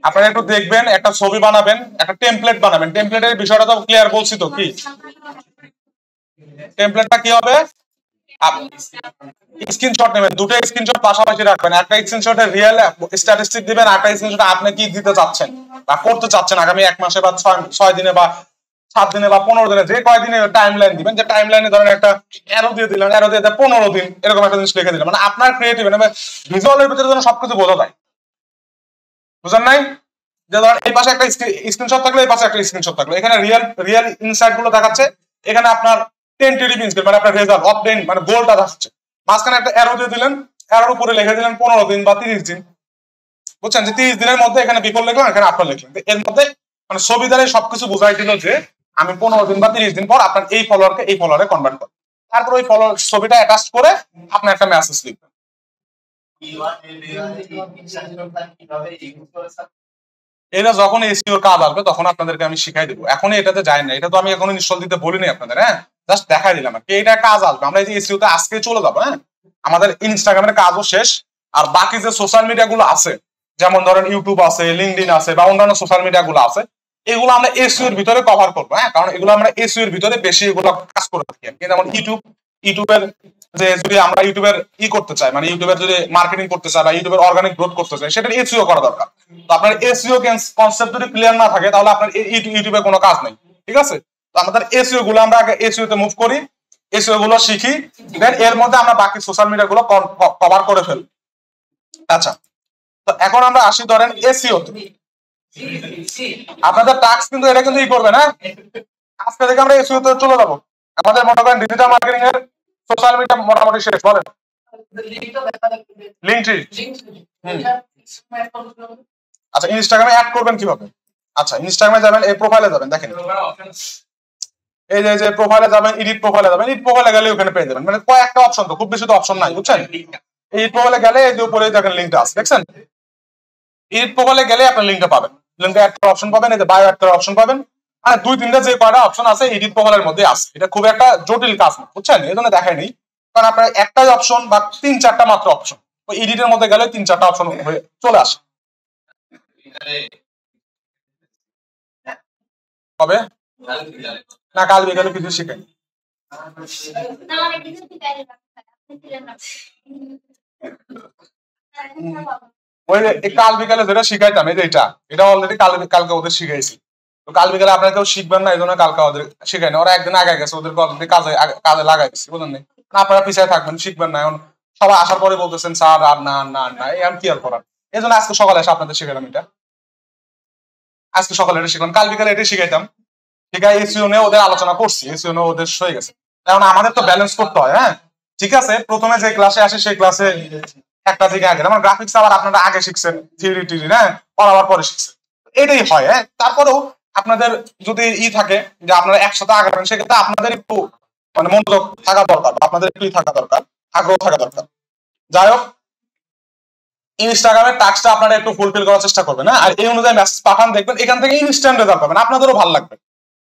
আপনারা একটু দেখবেন, একটা ছবি বানাবেন, একটা টেমপ্লেট বানাবেন। টেমপ্লেটের বিষয়টা তো ক্লিয়ার বলছি তো, কি টেমপ্লেটটা কি হবে? স্ক্রিনশট নেবেন, দুটো স্ক্রিনশট পাশাপাশি রাখবেন। একটা স্ক্রিনশটে রিয়েল স্ট্যাটিস্টিক দিবেন, একটা স্ক্রিনশট আপনি কি দিতে চাচ্ছেন বা করতে চাচ্ছেন আগামী 1 মাসে বা 6 দিনে বা 7 দিনে বা 15 দিনে, যে কয়দিনে টাইম লাইন দিবেন। যে টাইম লাইনে ধরেন একটা অ্যারো দিয়ে দিলেন, অ্যারো দিয়ে 15 দিন, এরকম একটা জিনিস লিখে দিলেন। মানে আপনার ক্রিয়েটিভ মানে ভিজুয়ালের ভিতরে যেন সবকিছু বোঝা যায়, বুঝেন নাই? যে ধরেন এই পাশে একটা স্ক্রিনশট থাকলে, এই পাশে একটা স্ক্রিনশট থাকলো, এখানে রিয়েল ইনসাইট গুলো দেখাচ্ছে, এখানে আপনার টেন্টেটিভ ইনসাইট মানে আপনার রেজাল্ট অফ টেন মানে গোলটা দেখাচ্ছে। মাঝখানে একটা অ্যারো দিয়ে দিলেন, অ্যারোর উপরে লিখে দিলেন 15 দিন বা 30 দিন, বুঝছেন? যে 30 দিনের মধ্যে এখানে বিফল লিখলাম, এখানে আপনার লিখলেন। এর মধ্যে মানে ছবি দ্বারা সবকিছু বোঝাই দিল যে আমি 15 দিন বা 30 দিন পর আপনার এই ফলোয়ারকে এই ফলোয়ারে কনভার্ট করব। তারপর ওই ফলোয়ার ছবিটা অ্যাটাচ করে আপনি একটা মেসেজ লিখবেন। এটা যখন এসইও কাজ আসবে তখন আপনাদেরকে আমি শিখাই দেবো, এখনই এটাতে যাই না, এটা তো আমি এখন ইনস্টল দিতে বলিনি আপনাদের, হ্যাঁ জাস্ট দেখাই দিলাম আর কি। এটা কাজ আসবে, আমরা এই যে এসইও তে আজকে চলে যাবো। হ্যাঁ আমাদের ইনস্টাগ্রামের কাজও শেষ, আর বাকি যে সোশ্যাল মিডিয়া গুলো আছে, যেমন ধরেন ইউটিউব আছে, লিঙ্কডইন আছে বা অন্যান্য সোশ্যাল মিডিয়া গুলো আছে, এগুলো আমরা এসইও এর ভিতরে কভার করবো। হ্যাঁ কারণ এগুলো আমরা এসইও এর ভিতরে বেশি এগুলো কাজ করে থাকি। যেমন ইউটিউবের যে যদি আমরা ইউটিউবের করতে চাই, মানে ইউটিউবের যদি মার্কেটিং করতে চাই বা ইউটিউবের অর্গানিক গ্রোথ করতে চাই, সেটা এসইও করা দরকার। তো আপনার এসইও কনসেপ্ট যদি ক্লিয়ার না থাকে তাহলে আপনার ইউটিউবে কোনো কাজ নেই, ঠিক আছে? তো আমাদের এসইও গুলো আমরা আগে এসইও তে মুভ করি, এসইও গুলো শিখি, দেন এর মধ্যে আমরা বাকি সোশ্যাল মিডিয়া গুলো কভার করে ফেলি। আচ্ছা তো এখন আমরা আসি ধরেন এসইও তে। আপনাদের টাস্ক কিন্তু এটা কিন্তু করবে না, আজকে থেকে আমরা এসইও তে চলে যাবো। আমাদের মনে করেন ডিজিটাল মার্কেটিং এর সোশ্যাল মিডিয়া মোটামুটি শেষ। বলেন লিঙ্কট্রি। আচ্ছা ইনস্টাগ্রামে অ্যাড করবেন কিভাবে? আচ্ছা ইনস্টাগ্রামে যাবেন, এই প্রোফাইলে যাবেন, দেখেন এই যে প্রোফাইলে যাবেন, এডিট প্রোফাইলে যাবেন, এডিট প্রোফাইলে গেলে ওখানে পেয়ে যাবেন। মানে কয়েকটা অপশন, তো খুব বেশি তো অপশন নাই, বুঝছেন? এডিট প্রোফাইলে গেলে এই যে উপরে দেখেন লিঙ্কটা আছে, দেখছেন? এডিট প্রোফাইলে গেলে আপনি লিঙ্কটা পাবেন, লিঙ্কে অ্যাড করার অপশন পাবেন, এই যে বায়ো অ্যাড করার অপশন পাবেন। আর 2-3টা যে কয়টা অপশন আছে এডিট প্রোফাইলের মধ্যে আছে। এটা খুব একটা জটিল কাজ না, বুঝছেন? এই জন্য দেখাই নেই, কারণ আপনার একটাই অপশন বা 3-4টা মাত্র অপশন, ওই এডিটের মধ্যে গেলে 3-4টা অপশন হয়ে চলে আসে। কবে? না কাল বিকালে কিছু শিখাই। ওই কাল বিকালে যেটা শিখাইতাম, এই যে এটা অলরেডি কালকে ওদের শিখাইছি। তো কাল বিকালে আপনারা কেউ শিখবেন না, এই জন্য কালকে ওদের শিখাই না। ওরা একদিন আগে গেছে, ওদেরকে অলরেডি কাজে লাগাই দিচ্ছি, বুঝলেন না? আপনারা পিছিয়ে থাকবেন, শিখবেন না। এখন সবাই আসার পরে বলতেছেন স্যার আর না না না, আমি কি আর করার। এই জন্য আজকে সকালে এসে আপনাদের শিখালাম এটা, আজকে সকালে এটা শিখলাম, কাল বিকালে এটাই শিখাইতাম। ঠিক আছে এসইও নিয়ে ওদের আলোচনা করছি, এসইও নিয়ে ওদের হয়ে গেছে। কারণ আমাদের তো ব্যালেন্স করতে হয়। হ্যাঁ ঠিক আছে, প্রথমে যে ক্লাসে আসে সেই ক্লাসে একটা থেকে আগে, যেমন গ্রাফিক্স আবার আপনারা আগে শিখছেন, থিওরি টিরি হ্যাঁ পড়াবার পরে শিখছেন, এটাই হয়। হ্যাঁ তারপরেও আপনাদের যদি থাকে যে আপনারা একসাথে আগাবেন, সেক্ষেত্রে আপনাদের একটু মানে মনোযোগ থাকা দরকার, আপনাদের একটু থাকা দরকার, আগ্রহ থাকা দরকার। যাই হোক ইনস্টাগ্রামের টাস্কটা আপনারা একটু ফুলফিল করার চেষ্টা করবেন। আর এই অনুযায়ী মেসেজ পাঠান, দেখবেন এখান থেকে ইনস্ট্যান্ট রেজাল্ট পাবেন, আপনাদেরও ভালো লাগবে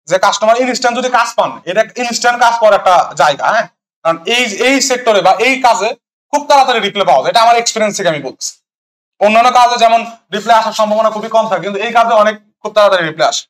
যে কাস্টমার ইনস্ট্যান্ট যদি কাজ পান। এটা ইনস্ট্যান্ট কাজ করার একটা জায়গা। হ্যাঁ কারণ এই সেক্টরে বা এই কাজে খুব তাড়াতাড়ি রিপ্লাই পাওয়া যায়, এটা আমার এক্সপিরিয়েন্স থেকে আমি বলছি। অন্যান্য কাজে যেমন রিপ্লাই আসার সম্ভাবনা খুবই কম থাকে, কিন্তু এই কাজে অনেক খুব তাড়াতাড়ি রিপ্লাই আসে।